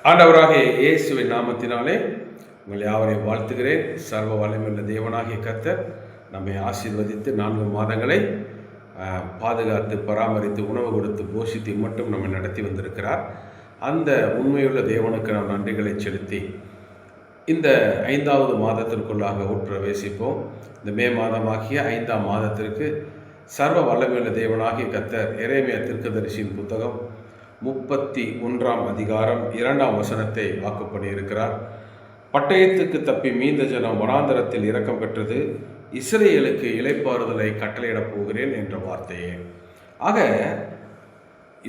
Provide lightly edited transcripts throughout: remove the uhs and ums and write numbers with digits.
ஆண்டவராகிய இயேசுவின் நாமத்தினாலே உங்கள் யாவரையும் வாழ்த்துகிறேன். சர்வ வல்லமையுள்ள தேவனாகிய கர்த்தர் நம்மை ஆசீர்வதித்து 4 மாதங்களை பாதுகாத்து பராமரித்து உணவு கொடுத்து போஷித்து மட்டும் நம்மை நடத்தி வந்திருக்கிறார். அந்த உண்மையுள்ள தேவனுக்கு நாம் நன்றிகளை செலுத்தி இந்த 5வது மாதத்திற்குள்ளாக உட்பிரவேசிப்போம். இந்த மே மாதமாகிய 5ஆம் மாதத்திற்கு சர்வ வல்லமையுள்ள தேவனாகிய கர்த்தர் எரேமியா தீர்க்கதரிசியின் புத்தகம் 31ஆம் அதிகாரம் 2ஆம் வசனத்தை வாக்கு பண்ணியிருக்கிறார். பட்டயத்துக்கு தப்பி மீந்த ஜனம் வனாந்தரத்தில் இரக்கம் பெற்றது, இஸ்ரேலுக்கு இளைப்பாறுதலை கட்டளையிடப் போகிறேன் என்ற வார்த்தையே. ஆக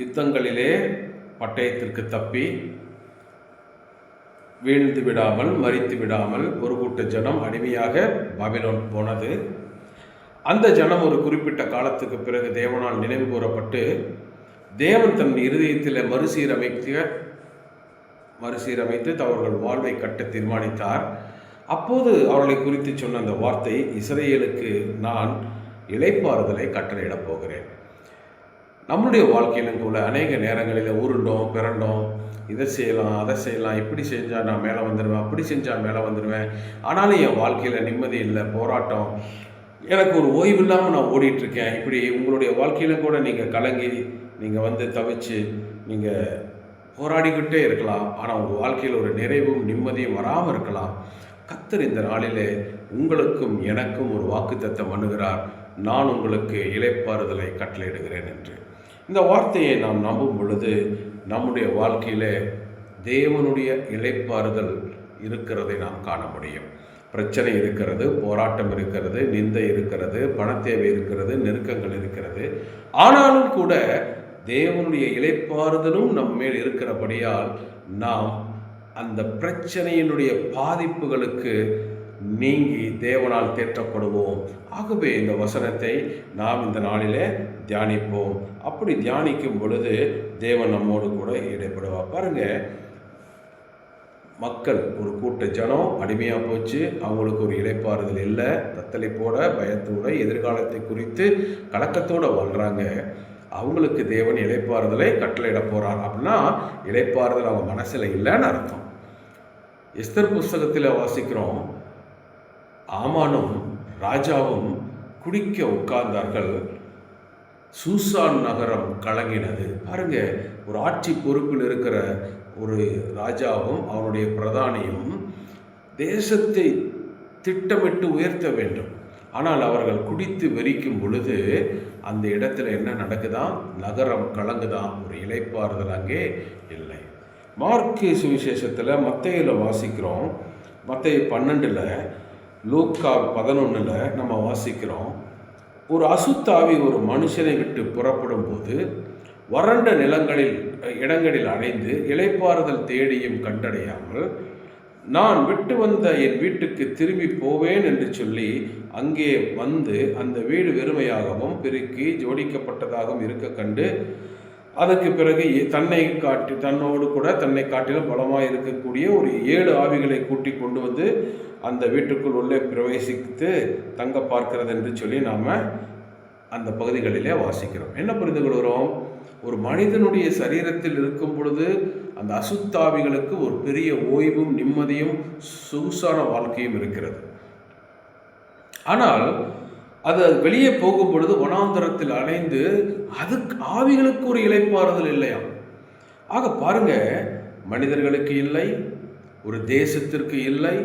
யுத்தங்களிலே பட்டயத்திற்கு தப்பி வீழ்ந்து விடாமல் மரித்து விடாமல் ஒரு கூட்ட ஜனம் அடிமையாக பாபிலோன் போனது. அந்த ஜனம் ஒரு குறிப்பிட்ட காலத்துக்கு பிறகு தேவனால் நினைவு கூறப்பட்டு தேவன் தன் இருதயத்தில் மறுசீரமைத்து அவர்கள் வாழ்வை கட்ட தீர்மானித்தார். அப்போது அவர்களை குறித்து சொன்ன அந்த வார்த்தை, இஸ்ரேலுக்கு நான் இளைப்பாறுதலை கட்டளையிடப் போகிறேன். நம்முடைய வாழ்க்கையிலும் கூட அநேக நேரங்களில் உருண்டோம் பிறண்டோம், இதை செய்யலாம் அதை செய்யலாம், இப்படி செஞ்சால் நான் மேலே வந்துடுவேன், அப்படி செஞ்சால் மேலே வந்துடுவேன், ஆனாலும் என் வாழ்க்கையில் நிம்மதி இல்லை, போராட்டம், எனக்கு ஒரு ஓய்வு இல்லாமல் நான் ஓடிட்டுருக்கேன். இப்படி உங்களுடைய வாழ்க்கையில் கூட நீங்கள் கலங்கி நீங்கள் தவிச்சு நீங்கள் போராடிக்கிட்டே இருக்கலாம். ஆனால் உங்கள் வாழ்க்கையில் ஒரு நிறைவும் நிம்மதியும் வராமல் இருக்கலாம். கர்த்தர் இந்த நாளிலே உங்களுக்கும் எனக்கும் ஒரு வாக்குத்தத்தம் பண்ணுகிறார், நான் உங்களுக்கு இளைப்பாறுதலை கட்டளையிடுகிறேன் என்று. இந்த வார்த்தையை நாம் நம்பும் பொழுது நம்முடைய வாழ்க்கையிலே தேவனுடைய இளைப்பாறுதல் இருக்கிறதை நாம் காண முடியும். பிரச்சனை இருக்கிறது, போராட்டம் இருக்கிறது, நிந்தை இருக்கிறது, பணத்தேவை இருக்கிறது, நெருக்கங்கள் இருக்கிறது. ஆனாலும் கூட தேவனுடைய இளைப்பாறுதலும் நம்மேல் இருக்கிறபடியால் நாம் அந்த பிரச்சனையினுடைய பாதிப்புகளுக்கு நீங்கி தேவனால் தேற்றப்படுவோம். ஆகவே இந்த வசனத்தை நாம் இந்த நாளிலே தியானிப்போம். அப்படி தியானிக்கும் பொழுது தேவன் நம்மோடு கூட ஈடுபடுவார். பாருங்க, மக்கள் ஒரு கூட்ட ஜனம் அடிமையாக போச்சு, அவங்களுக்கு ஒரு இளைப்பாறுதல் இல்லை, தத்தளிப்போட பயத்தோட எதிர்காலத்தை குறித்து கலக்கத்தோடு வாழ்கிறாங்க. அவங்களுக்கு தேவன் இளைப்பாறுதலை கட்டளையிட போகிறார். அப்படின்னா இளைப்பாறுதல் அவங்க மனசில் இல்லைன்னு அர்த்தம். எஸ்தர் புஸ்தகத்தில் வாசிக்கிறோம், ஆமானும் ராஜாவும் குடிக்க உட்கார்ந்தார்கள், சூசான் நகரம் கலங்கினது. பாருங்க, ஒரு ஆட்சி பொறுப்பில் இருக்கிற ஒரு ராஜாவும் அவனுடைய பிரதானியும் தேசத்தை திட்டமிட்டு உயர்த்த வேண்டும். ஆனால் அவர்கள் குடித்து வெறிக்கும் பொழுது அந்த இடத்துல என்ன நடக்குதான்? நகரம் கலங்குதான், ஒரு இளைப்பாறுதல் அங்கே இல்லை. மார்க்கு சுவிசேஷத்தில் மத்தேயுல வாசிக்கிறோம், மத்தேயு 12, லூக்கா 11 நம்ம வாசிக்கிறோம், ஒரு அசுத்தாவி ஒரு மனுஷனை விட்டு புறப்படும் போது வறண்ட இடங்களில் அடைந்து இளைப்பாறுதல் தேடியும் கண்டடையாமல் நான் விட்டு வந்த என் வீட்டுக்கு திரும்பி போவேன் என்று சொல்லி அங்கே வந்து அந்த வீடு வெறுமையாகவும் பெருக்கி ஜோடிக்கப்பட்டதாகவும் இருக்க கண்டு அதற்கு பிறகு தன்னோடு கூட தன்னை காட்டிலும் பலமாக இருக்கக்கூடிய ஒரு 7 ஆவிகளை கூட்டி கொண்டு வந்து அந்த வீட்டுக்குள் உள்ளே பிரவேசித்து தங்க பார்க்கிறது என்று சொல்லி நாம் அந்த பகுதிகளிலே வாசிக்கிறோம். என்ன புரிந்து கொள்கிறோம்? ஒரு மனிதனுடைய சரீரத்தில் இருக்கும் பொழுது அந்த அசுத்தாவிகளுக்கு ஒரு பெரிய ஓய்வும் நிம்மதியும் சொகுசான வாழ்க்கையும் இருக்கிறது. ஆனால் அது வெளியே போகும் பொழுது வனாந்தரத்தில் அலைந்து அதுக்கு ஆவிகளுக்கு ஒரு இளைப்பாறுதல் இல்லையா? ஆக பாருங்க, மனிதர்களுக்கு இல்லை, ஒரு தேசத்திற்கு இல்லை,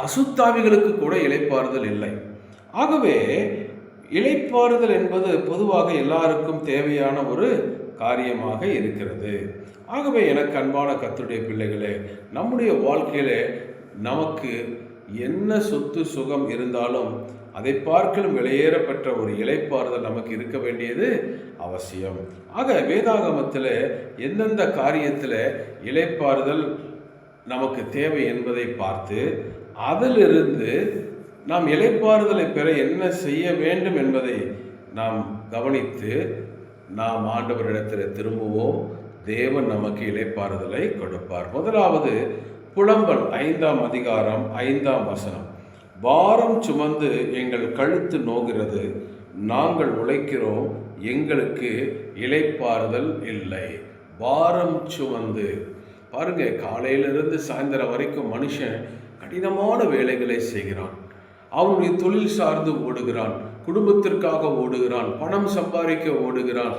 அசுத்தாவிகளுக்கு கூட இளைப்பாறுதல் இல்லை. ஆகவே இளைப்பாறுதல் என்பது பொதுவாக எல்லாருக்கும் தேவையான ஒரு காரியமாக இருக்கிறது. ஆகவே எனக்கு அன்பான கர்த்தருடைய பிள்ளைகளே, நம்முடைய வாழ்க்கையிலே நமக்கு என்ன சொத்து சுகம் இருந்தாலும் அதை பார்க்கலும் வெளியேறப்பட்ட ஒரு இளைப்பாறுதல் நமக்கு இருக்க வேண்டியது அவசியம். ஆக வேதாகமத்தில் எந்தெந்த காரியத்தில் இளைப்பாறுதல் நமக்கு தேவை என்பதை பார்த்து அதிலிருந்து நாம் இளைப்பாறுதலை பெற என்ன செய்ய வேண்டும் என்பதை நாம் கவனித்து நாம் ஆண்டவரிடத்தில் திரும்புவோம். தேவன் நமக்கு இளைப்பாறுதலை கொடுப்பார். முதலாவது புலம்பல் 5ஆம் அதிகாரம் 5ஆம் வசனம், பாரம் சுமந்து எங்கள் கழுத்து நோகிறது, நாங்கள் உழைக்கிறோம், எங்களுக்கு இளைப்பாறுதல் இல்லை. பாரம் சுமந்து பாருங்க, காலையிலிருந்து சாயந்தரம் வரைக்கும் மனுஷன் கடினமான வேலைகளை செய்கிறான். அவனுடைய தொழில் சார்ந்து ஓடுகிறான், குடும்பத்திற்காக ஓடுகிறான், பணம் சம்பாதிக்க ஓடுகிறான்,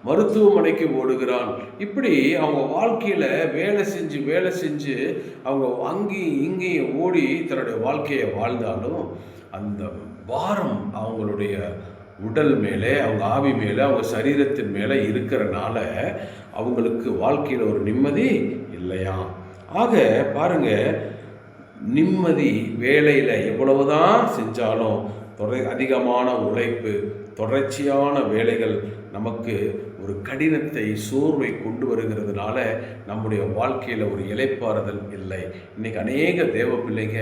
மருத்துவமனைக்கு ஓடுகிறான். இப்படி அவங்க வாழ்க்கையில் வேலை செஞ்சு அவங்க அங்கேயும் இங்கேயும் ஓடி தன்னுடைய வாழ்க்கையை வாழ்ந்தாலும் அந்த பாரம் அவங்களுடைய உடல் மேலே, அவங்க ஆவி மேலே, அவங்க சரீரத்தின் மேலே இருக்கிறனால அவங்களுக்கு வாழ்க்கையில் ஒரு நிம்மதி இல்லையா. ஆக பாருங்க, நிம்மதி வேலையில் எவ்வளவுதான் செஞ்சாலும் அதிகமான உழைப்பு, தொடர்ச்சியான வேலைகள் நமக்கு ஒரு கடினத்தை, சோர்வை கொண்டு வருகிறதுனால நம்முடைய வாழ்க்கையில் ஒரு இளைப்பாறுதல் இல்லை. இன்றைக்கி அநேக தேவ பிள்ளைங்க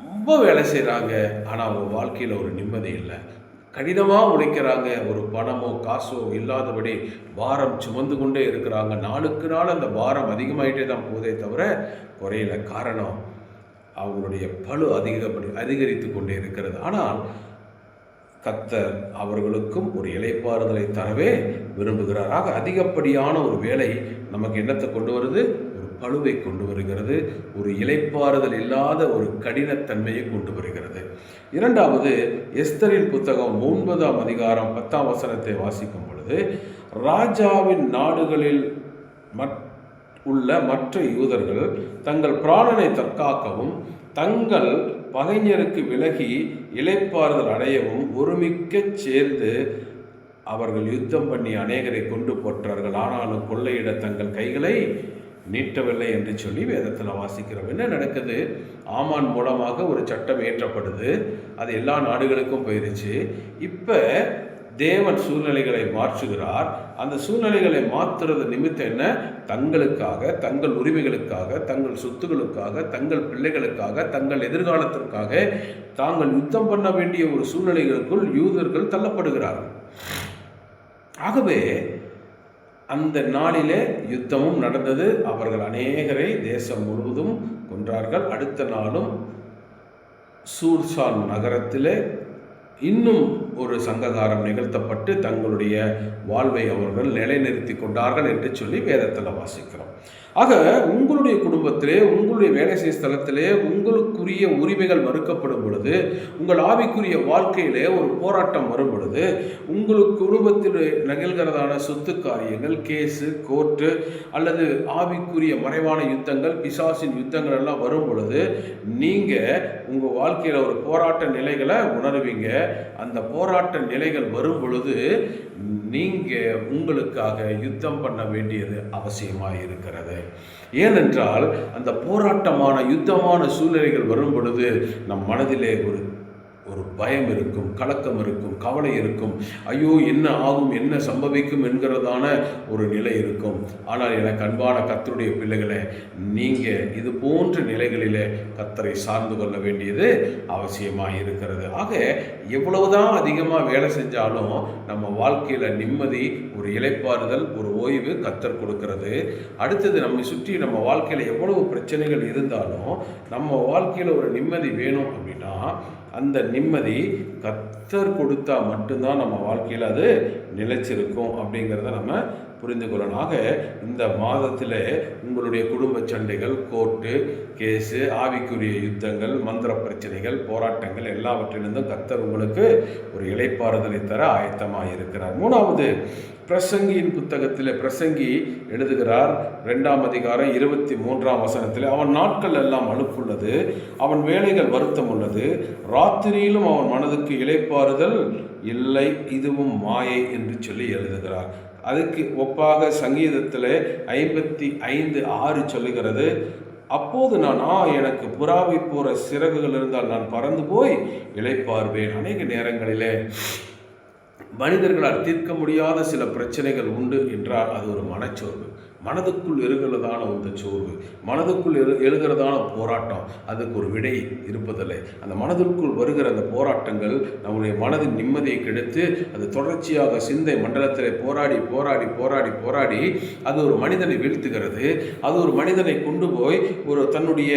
ரொம்ப வேலை செய்கிறாங்க, ஆனால் அவங்க வாழ்க்கையில் ஒரு நிம்மதி இல்லை. கடினமாக உழைக்கிறாங்க, ஒரு பணமோ காசோ இல்லாதபடி பாரம் சுமந்து கொண்டே இருக்கிறாங்க. நாளுக்கு நாள் அந்த பாரம் அதிகமாகிட்டே தான் போதே தவிர குறையில. காரணம், அவங்களுடைய பளு அதிகரித்து கொண்டே இருக்கிறது. ஆனால் கர்த்தர் அவர்களுக்கும் ஒரு இளைப்பாறுதலை தரவே விரும்புகிறார். ஆக அதிகப்படியான ஒரு வேலை நமக்கு என்னத்தை கொண்டு வருது? ஒரு பளுவை கொண்டு வருகிறது, ஒரு இளைப்பாறுதல் இல்லாத ஒரு கடினத்தன்மையை கொண்டு வருகிறது. இரண்டாவது, எஸ்தரின் புத்தகம் 9ஆம் அதிகாரம் 10ஆம் வசனத்தை வாசிக்கும் பொழுது, ராஜாவின் நாடுகளில் உள்ள மற்ற யூதர்கள் தங்கள் பிராணனை தற்காக்கவும் தங்கள் பகைஞருக்கு விலகி இளைப்பாறுதல் அடையவும் ஒருமிக்க சேர்ந்து அவர்கள் யுத்தம் பண்ணி அநேகரை கொண்டு போற்றார்கள். ஆனாலும் கொள்ளையிட தங்கள் கைகளை நீட்டவில்லை என்று சொல்லி வேதத்தில் வாசிக்கிறோம். என்ன நடக்குது? ஆமான் மூலமாக ஒரு சட்டம் இயற்றப்படுது, அது எல்லா நாடுகளுக்கும் போயிருச்சு. இப்போ தேவன் சூழ்நிலைகளை மாற்றுகிறார். அந்த சூழ்நிலைகளை மாற்றுறது நிமித்தம் என்ன? தங்களுக்காக, தங்கள் உரிமைகளுக்காக, தங்கள் சொத்துகளுக்காக, தங்கள் பிள்ளைகளுக்காக, தங்கள் எதிர்காலத்திற்காக தாங்கள் யுத்தம் பண்ண வேண்டிய ஒரு சூழ்நிலைகளுக்குள் யூதர்கள் தள்ளப்படுகிறார்கள். ஆகவே அந்த நாளிலே யுத்தமும் நடந்தது. அவர்கள் அநேகரை தேசம் முழுவதும் கொன்றார்கள். அடுத்த நாளும் சூர்சான் நகரத்திலே இன்னும் ஒரு சங்ககாரம் நிகழ்த்தப்பட்டு தங்களுடைய வாழ்வை அவர்கள் நிலைநிறுத்தி கொண்டார்கள் என்று சொல்லி வேதத்தில் வாசிக்கிறோம். ஆக உங்களுடைய குடும்பத்திலே, உங்களுடைய வேலை செய்யும் ஸ்தலத்திலே உங்களுக்குரிய உரிமைகள் மறுக்கப்படும் பொழுது, உங்கள் ஆவிக்குரிய வாழ்க்கையிலே ஒரு போராட்டம் வரும் பொழுது, உங்களுக்கு குடும்பத்தில் நிகழ்கிறதான சொத்து காரியங்கள், கேஸு, கோர்ட்டு அல்லது ஆவிக்குரிய மறைவான யுத்தங்கள், பிசாசின் யுத்தங்கள் எல்லாம் வரும் பொழுது நீங்கள் உங்கள் வாழ்க்கையில் ஒரு போராட்ட நிலைகளை உணர்வீங்க. அந்த போராட்ட நிலைகள் வரும் பொழுது நீங்கள் உங்களுக்காக யுத்தம் பண்ண வேண்டியது அவசியமாக இருக்கிறது. ஏனென்றால் அந்த போராட்டமான யுத்தமான சூழ்நிலைகள் வரும் பொழுது நம் மனதிலே ஒரு பயம் இருக்கும், கலக்கம் இருக்கும், கவலை இருக்கும். ஐயோ, என்ன ஆகும், என்ன சம்பவிக்கும் என்கிறதான ஒரு நிலை இருக்கும். ஆனால் எனக்கு அன்பான கர்த்தருடைய பிள்ளைகளே, நீங்கள் இது போன்ற நிலைகளிலே கர்த்தரை சார்ந்து கொள்ள வேண்டியது அவசியமாக இருக்கிறது. ஆக எவ்வளவுதான் அதிகமாக வேலை செஞ்சாலும் நம்ம வாழ்க்கையில் நிம்மதி, ஒரு இளைப்பாறுதல், ஒரு ஓய்வு கர்த்தர் கொடுக்கிறது. அடுத்தது, நம்மை சுற்றி நம்ம வாழ்க்கையில் எவ்வளவு பிரச்சனைகள் இருந்தாலும் நம்ம வாழ்க்கையில் ஒரு நிம்மதி வேணும் அப்படின்னா அந்த நிம்மதி கர்த்தர் கொடுத்தா மட்டும்தான் நம்ம வாழ்க்கையில் அது நிலைச்சிருக்கும் அப்படிங்கிறத நம்ம புரிந்து கொள்ளணும். ஆக இந்த மாதத்தில் உங்களுடைய குடும்ப சண்டைகள், கோர்ட்டு கேஸு, ஆவிக்குரிய யுத்தங்கள், மந்திர பிரச்சனைகள், போராட்டங்கள் எல்லாவற்றிலிருந்தும் கர்த்தர் உங்களுக்கு ஒரு இளைப்பாறுதலை தர ஆயத்தமாக இருக்கிறார். மூணாவது, பிரசங்கியின் புத்தகத்தில் பிரசங்கி எழுதுகிறார் 2ஆம் அதிகாரம் 23ஆம் வசனத்தில், அவன் நாட்கள் எல்லாம் அலுப்புள்ளது, அவன் வேலைகள் வருத்தம் உள்ளது, ராத்திரியிலும் அவன் மனதுக்கு இளைப்பாறுதல் இல்லை, இதுவும் மாயை என்று சொல்லி எழுதுகிறார். அதுக்கு ஒப்பாக சங்கீதத்தில் 55:6 சொல்லுகிறது, அப்போது நான் எனக்கு புறாவை போகிற சிறகுகள் இருந்தால் நான் பறந்து போய் இளைப்பாறுவேன். அநேக நேரங்களிலே மனிதர்களால் தீர்க்க முடியாத சில பிரச்சனைகள் உண்டு என்றால் அது ஒரு மனச்சோர்வு. மனதுக்குள் எழுகிறதான இந்த சோர்வு, மனதுக்குள் எழுகிறதான போராட்டம், அதுக்கு ஒரு விடை இருப்பதில்லை. அந்த மனதிற்குள் வருகிற அந்த போராட்டங்கள் நம்முடைய மனதின் நிம்மதியை கெடுத்து அது தொடர்ச்சியாக சிந்தை மண்டலத்தில் போராடி போராடி போராடி போராடி அது ஒரு மனிதனை வீழ்த்துகிறது. அது ஒரு மனிதனை கொண்டு போய் ஒரு தன்னுடைய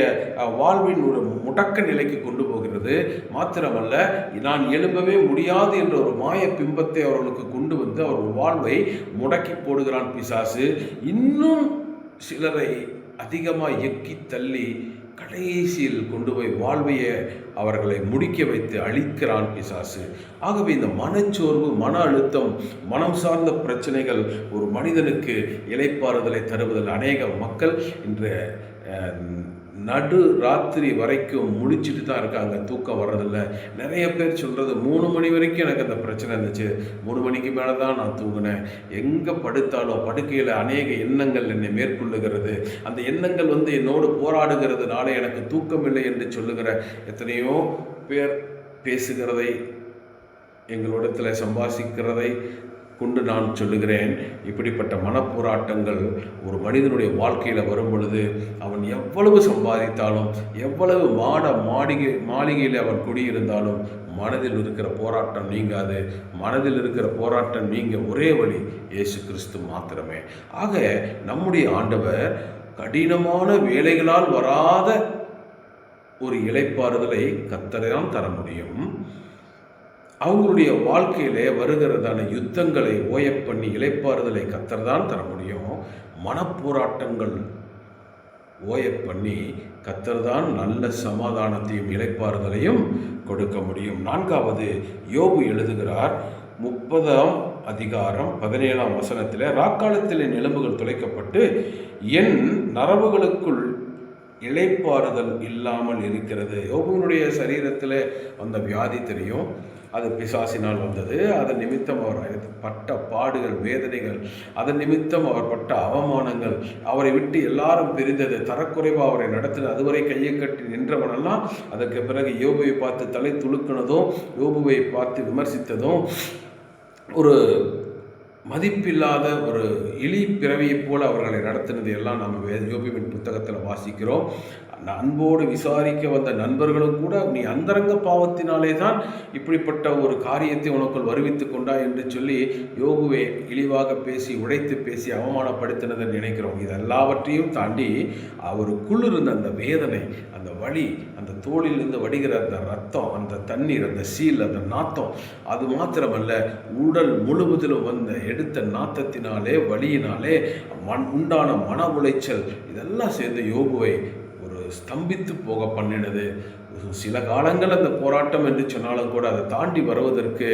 வாழ்வின் ஒரு முடக்க நிலைக்கு கொண்டு போகிறது. மாத்திரமல்ல, நான் எழும்பவே முடியாது என்ற ஒரு மாய பிம்பத்தை அவர்களுக்கு கொண்டு வந்து அவர்கள் வாழ்வை முடக்கி போடுகிறான் பிசாசு. இன்னும் சிலரை அதிகமாக எக்கி தள்ளி கடைசியில் கொண்டு போய் வாழ்வையை அவர்களை முடிக்க வைத்து அழிக்கிறான் பிசாசு. ஆகவே இந்த மனச்சோர்வு, மன அழுத்தம், மனம் சார்ந்த பிரச்சனைகள் ஒரு மனிதனுக்கு இளைப்பாறுதலை தருவதில் அநேக மக்கள் இன்று நடு ராத்திரி வரைக்கும் முடிச்சுட்டு தான் இருக்காங்க, தூக்கம் வர்றதில்ல. நிறைய பேர் சொல்கிறது 3 மணி வரைக்கும் எனக்கு அந்த பிரச்சனை இருந்துச்சு, 3 மணிக்கு மேலே தான் நான் தூங்கினேன். எங்கே படுத்தாலும் படுக்கையில் அநேக எண்ணங்கள் என்னை மேற்கொள்ளுகிறது, அந்த எண்ணங்கள் என்னோடு போராடுகிறதுனால எனக்கு தூக்கம் இல்லை என்று சொல்லுகிற எத்தனையோ பேர் பேசுகிறதை, எங்களிடத்தில் சம்பாஷிக்கிறதை கொண்டு நான் சொல்லுகிறேன். இப்படிப்பட்ட மனப்போராட்டங்கள் ஒரு மனிதனுடைய வாழ்க்கையில் வரும் பொழுது அவன் எவ்வளவு சம்பாதித்தாலும், எவ்வளவு மாளிகையில் அவன் குடியிருந்தாலும் மனதில் இருக்கிற போராட்டம் நீங்காது. மனதில் இருக்கிற போராட்டம் நீங்க ஒரே வழி இயேசு கிறிஸ்து மாத்திரமே. ஆக நம்முடைய ஆண்டவர் கடினமான வேலைகளால் வராத ஒரு இளைப்பாறுதலை கர்த்தரால் தர முடியும். அவங்களுடைய வாழ்க்கையிலே வருகிறதான யுத்தங்களை ஓயப் பண்ணி இளைப்பாறுதலை கர்த்தர் தான் தர முடியும். மனப்போராட்டங்கள் ஓயப் பண்ணி கர்த்தர் தான் நல்ல சமாதானத்தையும் இளைப்பாறுதலையும் கொடுக்க முடியும். 4வது யோபு எழுதுகிறார் 30ஆம் அதிகாரம் 17ஆம் வசனத்தில், ராக்காலத்தில் என் எலும்புகள் துளைக்கப்பட்டு என் நரம்புகளுக்குள் இளைப்பாறுதல் இல்லாமல் இருக்கிறது. யோபுவினுடைய சரீரத்தில் வந்த வியாதி தெரியும், அது பிசாசினால் வந்தது. அதன் நிமித்தம் அவர் பட்ட பாடுகள், வேதனைகள், அதன் நிமித்தம் அவர் பட்ட அவமானங்கள், அவரை விட்டு எல்லாரும் பிரிந்தது, தரக்குறைவாக அவரை நடத்தினது, அதுவரை கையை கட்டி நின்றவனெல்லாம் அதற்கு பிறகு யோபுவை பார்த்து தலை துளுக்கினதும், யோபுவை பார்த்து விமர்சித்ததும், ஒரு மதிப்பில்லாத ஒரு இழி பிறவியைப் போல அவர்களை நடத்தினது எல்லாம் நாம் யோபுவின் புத்தகத்தில் வாசிக்கிறோம். அன்போடு விசாரிக்க வந்த நண்பர்களும் கூட நீ அந்தரங்க பாவத்தினாலே தான் இப்படிப்பட்ட ஒரு காரியத்தை உனக்குள் வருவித்து கொண்டா என்று சொல்லி யோபுவை இழிவாக பேசி, உடைத்து பேசி அவமானப்படுத்தினதை நினைக்கிறோம். இதெல்லாவற்றையும் தாண்டி அவருக்குள் இருந்த அந்த வேதனை, அந்த வலி, அந்த தோளிலிருந்து வடிகிற அந்த ரத்தம், அந்த தண்ணீர், அந்த சீல், அந்த நாத்தம், அது மாத்திரமல்ல உடல் முழுவதிலும் வந்த எடுத்த நாத்தத்தினாலே, வலியினாலே உண்டான மன உளைச்சல், இதெல்லாம் சேர்ந்து யோபுவை ஒரு ஸ்தம்பித்து போக பண்ணினது. சில காலங்கள் அந்த போராட்டம் என்று சொன்னாலும் கூட அதை தாண்டி வருவதற்கு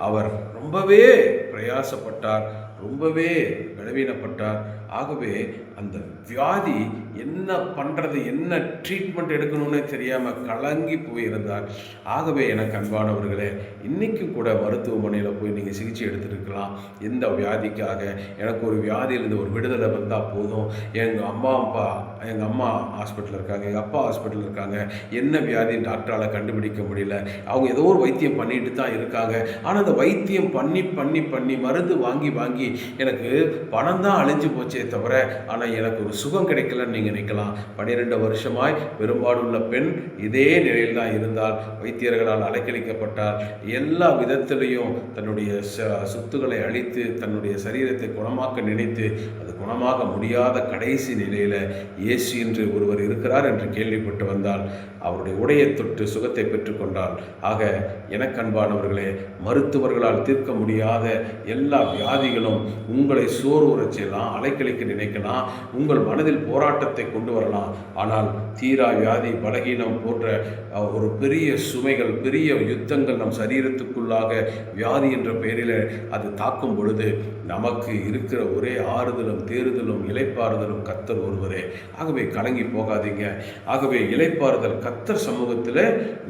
அவர் ரொம்பவே பிரயாசப்பட்டார், ரொம்பவே பலவீனப்பட்டார். ஆகவே அந்த வியாதி என்ன பண்ணுறது, என்ன ட்ரீட்மெண்ட் எடுக்கணும்னு தெரியாமல் கலங்கி போயிருந்தார். ஆகவே எனக்கு அன்பானவர்களே, இன்றைக்கும் கூட மருத்துவமனையில் போய் நீங்கள் சிகிச்சை எடுத்துருக்கலாம். எந்த வியாதிக்காக, எனக்கு ஒரு வியாதியிலிருந்து ஒரு விடுதலை வந்தால் போதும், எங்கள் அம்மா ஹாஸ்பிட்டலில் இருக்காங்க, எங்கள் அப்பா ஹாஸ்பிட்டலில் இருக்காங்க, என்ன வியாதின்னு டாக்டரால் கண்டுபிடிக்க முடியல, அவங்க ஏதோ ஒரு வைத்தியம் பண்ணிட்டு தான் இருக்காங்க. ஆனால் அந்த வைத்தியம் பண்ணி பண்ணி பண்ணி மருந்து வாங்கி வாங்கி எனக்கு பணம் தான் அழிஞ்சு போச்சே தவிர ஆனால் எனக்கு ஒரு சுகம் கிடைக்கலன்னு நீங்கள் நினைக்கலாம். 12 வருஷமாய் பெரும்பாலுள்ள பெண் இதே நிலையில் தான் இருந்தால், வைத்தியர்களால் அலைக்கழிக்கப்பட்டார். எல்லா விதத்திலையும் தன்னுடைய சொத்துக்களை அழித்து தன்னுடைய சரீரத்தை குணமாக்க நினைத்து அது குணமாக முடியாத கடைசி நிலையில் இயேசு என்று ஒருவர் இருக்கிறார் என்று கேள்விப்பட்டு வந்தால் அவருடைய உடையை தொட்டு சுகத்தை பெற்றுக்கொண்டால். ஆக எனக்கு அன்பானவர்களே, மருத்துவர்களால் தீர்க்க முடியாத எல்லா வியாதிகளும் உங்களை சோர்வுறச் செய்யலாம், அலைக்கழிக்க நினைக்கலாம், உங்கள் மனதில் போராட்டத்தை கொண்டு வரலாம். ஆனால் தீரா வியாதி, பலகீனம் போன்ற ஒரு பெரிய சுமைகள், பெரிய யுத்தங்கள் நம் சரீரத்துக்குள்ளாக வியாதி என்ற பெயரில் அது தாக்கும் பொழுது நமக்கு இருக்கிற ஒரே ஆறுதலும் தேறுதலும் இளைப்பாறுதலும் கர்த்தர் ஒருவரே. ஆகவே கலங்கி போகாதீங்க. ஆகவே இளைப்பாறுதல் கர்த்தர் சமூகத்தில்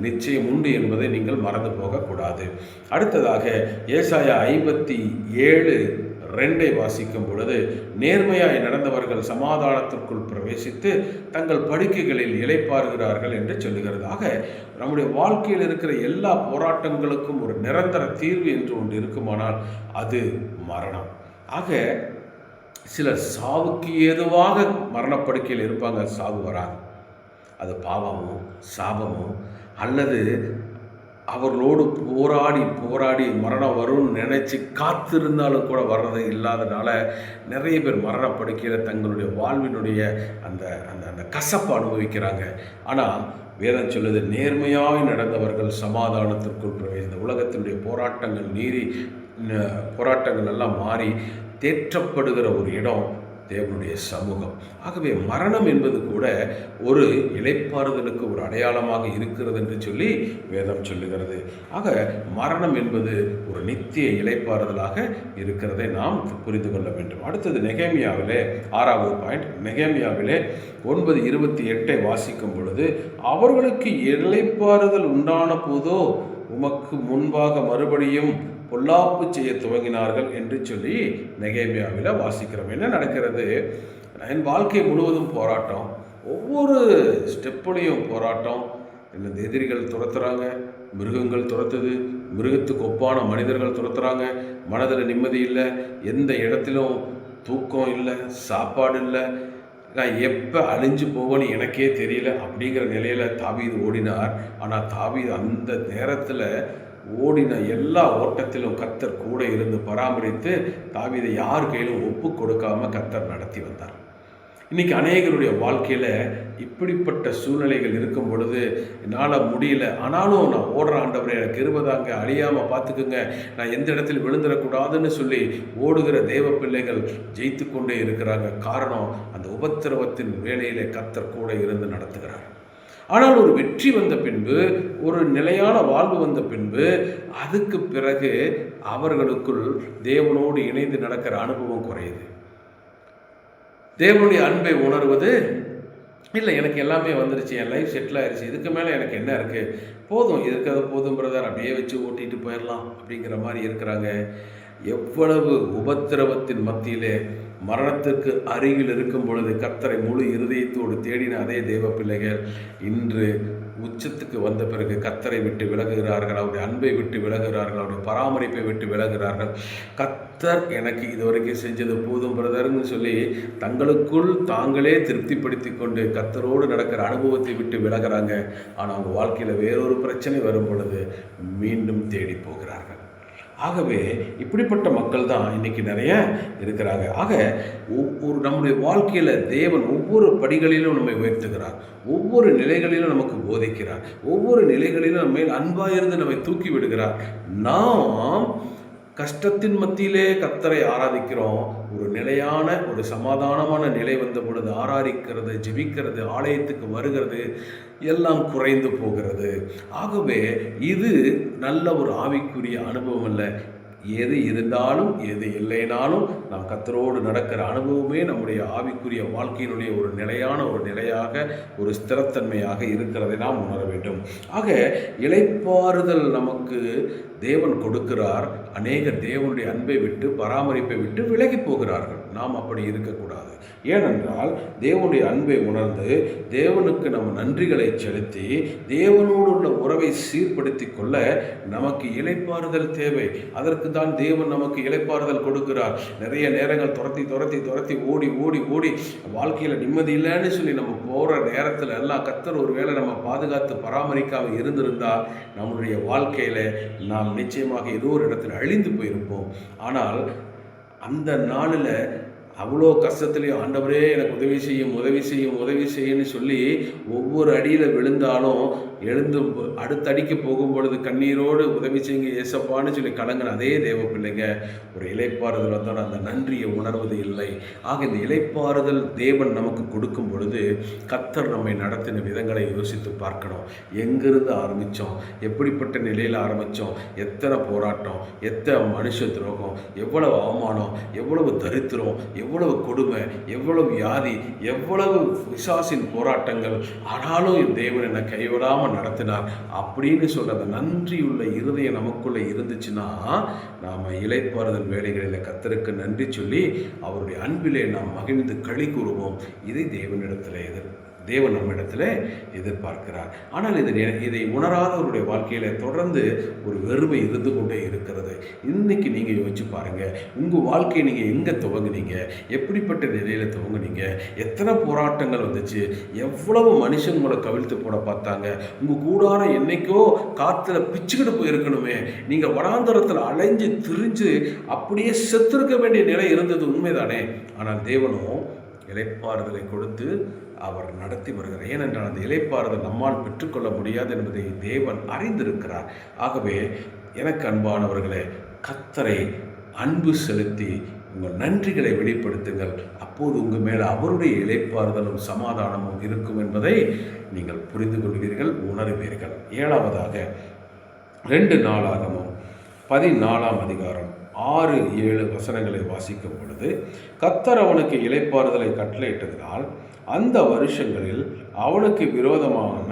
நிச்சயம் உண்டு என்பதை நீங்கள் மறந்து போகக்கூடாது. அடுத்ததாக ஏசாயா 57:2 வாசிக்கும் பொழுது, நேர்மையாய் நடந்தவர்கள் சமாதானத்திற்குள் பிரவேசித்து தங்கள் படுக்கைகளில் இளைப்பாறுகிறார்கள் என்று சொல்லுகிறது. ஆக நம்முடைய வாழ்க்கையில் இருக்கிற எல்லா போராட்டங்களுக்கும் ஒரு நிரந்தர தீர்வு என்று ஒன்று இருக்குமானால் அது மரணம். ஆக சிலர் சாவுக்கு ஏதுவாக மரணப்படுக்கையில் இருப்பாங்க, சாவு வராங்க. அது பாவமோ சாபமோ அல்லது அவர்களோடு போராடி போராடி மரணம் வரும்னு நினச்சி காத்திருந்தாலும் கூட வர்றது இல்லாதனால நிறைய பேர் மரணப்படுக்கையில் தங்களுடைய வாழ்வினுடைய அந்த அந்த அந்த கசப்பை அனுபவிக்கிறாங்க. ஆனால் வேதம் சொல்லுது, நேர்மையாய் நடந்தவர்கள் சமாதானத்திற்குள் இந்த உலகத்தினுடைய போராட்டங்கள் எல்லாம் மாறி தேற்றப்படுகிற ஒரு இடம் தேவனுடைய சமூகம். ஆகவே மரணம் என்பது கூட ஒரு இளைப்பாறுதலுக்கு ஒரு அடையாளமாக இருக்கிறது என்று சொல்லி வேதம் சொல்லுகிறது. ஆக மரணம் என்பது ஒரு நித்திய இளைப்பாறுதலாக இருக்கிறதை நாம் புரிந்து கொள்ள வேண்டும். அடுத்தது நெகேமியாவிலே 6வது பாயிண்ட். நெகேமியாவிலே 9:28 வாசிக்கும் பொழுது, அவர்களுக்கு இளைப்பாறுதல் உண்டான போதோ உமக்கு முன்பாக மறுபடியும் பொல்லாப்பு செய்ய துவங்கினார்கள் என்று சொல்லி நெகேமியாவில் வாசிக்கிறோம். என்ன நடக்கிறது? என் வாழ்க்கை முழுவதும் போராட்டம், ஒவ்வொரு ஸ்டெப்புலையும் போராட்டம். இந்த எதிரிகள் துரத்துறாங்க, மிருகங்கள் துரத்துது, மிருகத்துக்கு ஒப்பான மனிதர்கள் துரத்துறாங்க, மனதில் நிம்மதி இல்லை, எந்த இடத்திலும் தூக்கம் இல்லை, சாப்பாடு இல்லை, நான் எப்போ அழிஞ்சு போவேன்னு எனக்கே தெரியல அப்படிங்கிற நிலையில் தாவீது ஓடினார். ஆனால் தாவீது அந்த நேரத்தில் ஓடின எல்லா ஓட்டத்திலும் கர்த்தர் கூட இருந்து பராமரித்து தாவீதை யார் கையிலும் ஒப்பு கொடுக்காம கர்த்தர் நடத்தி வந்தார். இன்றைக்கி அநேகருடைய வாழ்க்கையில் இப்படிப்பட்ட சூழ்நிலைகள் இருக்கும் பொழுது என்னால் முடியல, ஆனாலும் நான் ஓடுற ஆண்டவரே எனக்கு கிருபைதாங்க, அழியாமல் பார்த்துக்குங்க, நான் எந்த இடத்துல விழுந்துடக்கூடாதுன்னு சொல்லி ஓடுகிற தேவ பிள்ளைகள் ஜெயித்து கொண்டே இருக்கிறாங்க. காரணம், அந்த உபத்திரவத்தின் வேளையிலே கர்த்தர் கூட இருந்து நடத்துகிறார். ஆனால் ஒரு வெற்றி வந்த பின்பு, ஒரு நிலையான வாழ்வு வந்த பின்பு, அதுக்கு பிறகு அவர்களுக்குள் தேவனோடு இணைந்து நடக்கிற அனுபவம் குறையுது. தேவனுடைய அன்பை உணர்வது இல்லை, எனக்கு எல்லாமே வந்துருச்சு, என் லைஃப் செட்டில் ஆயிடுச்சு, இதுக்கு மேலே எனக்கு என்ன இருக்குது, போதும், இருக்கிறது போதும் பிரதர், அப்படியே வச்சு ஓட்டிகிட்டு போயிடலாம் அப்படிங்கிற மாதிரி இருக்கிறாங்க. எவ்வளவு உபத்திரவத்தின் மத்தியிலே மரணத்திற்கு அருகில் இருக்கும் பொழுது கர்த்தரை முழு இருதயத்தோடு தேடின அதே தேவ பிள்ளைகள் இன்று உச்சத்துக்கு வந்த பிறகு கர்த்தரை விட்டு விலகுகிறார்கள், அவருடைய அன்பை விட்டு விலகுகிறார்கள், அவருடைய பராமரிப்பை விட்டு விலகுகிறார்கள். கர்த்தர் எனக்கு இதுவரைக்கும் செஞ்சது போதும் பிரதர்னு சொல்லி தங்களுக்குள் தாங்களே திருப்திப்படுத்தி கொண்டு கர்த்தரோடு நடக்கிற அனுபவத்தை விட்டு விலகிறாங்க. ஆனால் அவங்க வாழ்க்கையில் வேறொரு பிரச்சனை வரும் பொழுது மீண்டும் தேடி போகிறார்கள். ஆகவே இப்படிப்பட்ட மக்கள் தான் இன்றைக்கி நிறைய இருக்கிறாங்க. ஆக நம்முடைய வாழ்க்கையில் தேவன் ஒவ்வொரு படிகளிலும் நம்மை உயர்த்துகிறார், ஒவ்வொரு நிலைகளிலும் நமக்கு போதிக்கிறார், ஒவ்வொரு நிலைகளிலும் நம்ம மேல் அன்பாக இருந்து நம்மை தூக்கி விடுகிறார். நாம் கஷ்டத்தின் மத்தியிலே கர்த்தரை ஆராதிக்கிறோம். ஒரு நிலையான ஒரு சமாதானமான நிலை வந்த பொழுது ஆராதிக்கிறது, ஜெபிக்கிறது, ஆலயத்துக்கு வருகிறது எல்லாம் குறைந்து போகிறது. ஆகவே இது நல்ல ஒரு ஆவிக்குரிய அனுபவம் அல்ல. எது இருந்தாலும் எது இல்லைனாலும் நாம் கர்த்தரோடு நடக்கிற அனுபவமே நம்முடைய ஆவிக்குரிய வாழ்க்கையினுடைய ஒரு நிலையான ஒரு நிலையாக, ஒரு ஸ்திரத்தன்மையாக இருக்கிறதை நாம் உணர வேண்டும். ஆக இளைப்பாறுதல் நமக்கு தேவன் கொடுக்கிறார். அநேகர் தேவனுடைய அன்பை விட்டு பராமரிப்பை விட்டு விலகி போகிறார்கள். நாம் அப்படி இருக்கக்கூடாது. ஏனென்றால் தேவனுடைய அன்பை உணர்ந்து தேவனுக்கு நம்ம நன்றிகளை செலுத்தி தேவனோடு உள்ள உறவை சீர்படுத்தி கொள்ள நமக்கு இளைப்பாறுதல் தேவை. அதற்கு தான் தேவன் நமக்கு இளைப்பாறுதல் கொடுக்கிறார். நிறைய நேரங்கள் துரத்தி துரத்தி துரத்தி ஓடி ஓடி ஓடி வாழ்க்கையில் நிம்மதி இல்லைன்னு சொல்லி நம்ம போகிற நேரத்தில் எல்லாம் கர்த்தர் ஒரு வேளை நம்ம பாதுகாத்து பராமரிக்காமல் இருந்திருந்தால் நம்முடைய வாழ்க்கையில் நாம் நிச்சயமாக ஏதோ ஒரு இடத்துல அழிந்து போயிருப்போம். ஆனால் அந்த நாளில் அவ்வளோ கஷ்டத்துலேயும் ஆண்டவரே எனக்கு உதவி செய்யும் உதவி செய்யும் உதவி செய்யுன்னு சொல்லி ஒவ்வொரு அடியில் விழுந்தாலும் எழுந்து அடுத்த அடிக்கு போகும் பொழுது கண்ணீரோடு உதவி செய்யுங்க ஏசப்பான்னு சொல்லி கலங்கின அதே தேவ பிள்ளைங்க ஒரு இளைப்பாறுதல் வந்தாலும் அந்த நன்றியை உணர்வது இல்லை. ஆக இந்த இளைப்பாறுதல் தேவன் நமக்கு கொடுக்கும் பொழுது கர்த்தர் நம்மை நடத்தின விதங்களை யோசித்து பார்க்கணும். எங்கிருந்து ஆரம்பித்தோம், எப்படிப்பட்ட நிலையில் ஆரம்பித்தோம், எத்தனை போராட்டம், எத்தனை மனுஷ துரோகம், எவ்வளவு அவமானம், எவ்வளவு தரித்திரம், எவ்வளவு கொடுமை, எவ்வளவு வியாதி, எவ்வளவு பிசாசின் போராட்டங்கள், ஆனாலும் தேவன் என்னை கைவிடாமல் நடத்தினார் அப்படின்னு சொல்ற அந்த நன்றியுள்ள இருதயம் நமக்குள்ள இருந்துச்சுன்னா நாம இளைப்பாறுதல் வேலைகளில் கர்த்தருக்கு நன்றி சொல்லி அவருடைய அன்பிலே நாம் மகிழ்ந்து களி கூறுவோம். இதை தேவன் நம்மிடத்தில் எதிர்பார்க்கிறார். ஆனால் இதை உணராதவருடைய வாழ்க்கையில் தொடர்ந்து ஒரு வெறுமை இருந்து கொண்டே இருக்கிறது. இன்னைக்கு நீங்கள் யோசிச்சு பாருங்கள், உங்கள் வாழ்க்கையை நீங்கள் எங்கே துவங்குனீங்க, எப்படிப்பட்ட நிலையில் துவங்குனீங்க, எத்தனை போராட்டங்கள் வந்துச்சு, எவ்வளவு மனுஷன் உங்களை கவிழ்த்து போட பார்த்தாங்க, உங்கள் கூடாரம் என்னைக்கோ காற்றுல பிச்சுக்கிட்டு போயிருக்கணுமே, நீங்கள் வனாந்தரத்தில் அலைஞ்சு திரிஞ்சு அப்படியே செத்துருக்க வேண்டிய நிலை இருந்தது உண்மைதானே. ஆனால் தேவனும் இளைப்பாறுதலை கொடுத்து அவர் நடத்தி வருகிறார். ஏனென்றால் அந்த இளைப்பாறுதல் நம்மால் பெற்றுக்கொள்ள முடியாது என்பதை தேவன் அறிந்திருக்கிறார். ஆகவே எனக்கு அன்பானவர்களே, கர்த்தரை அன்பு செலுத்தி உங்கள் நன்றிகளை வெளிப்படுத்துங்கள். அப்போது உங்கள் மேலே அவருடைய இளைப்பாறுதலும் சமாதானமும் இருக்கும் என்பதை நீங்கள் புரிந்து கொள்வீர்கள், உணர்வீர்கள். 7வதாக 2 நாளாகமம் 14ஆம் அதிகாரம் 6-7 வசனங்களை வாசிக்கும் பொழுது, கர்த்தர் அவனுக்கு இளைப்பாறுதலை கட்டளையிட்டதினால் அந்த வருஷங்களில் அவனுக்கு விரோதமான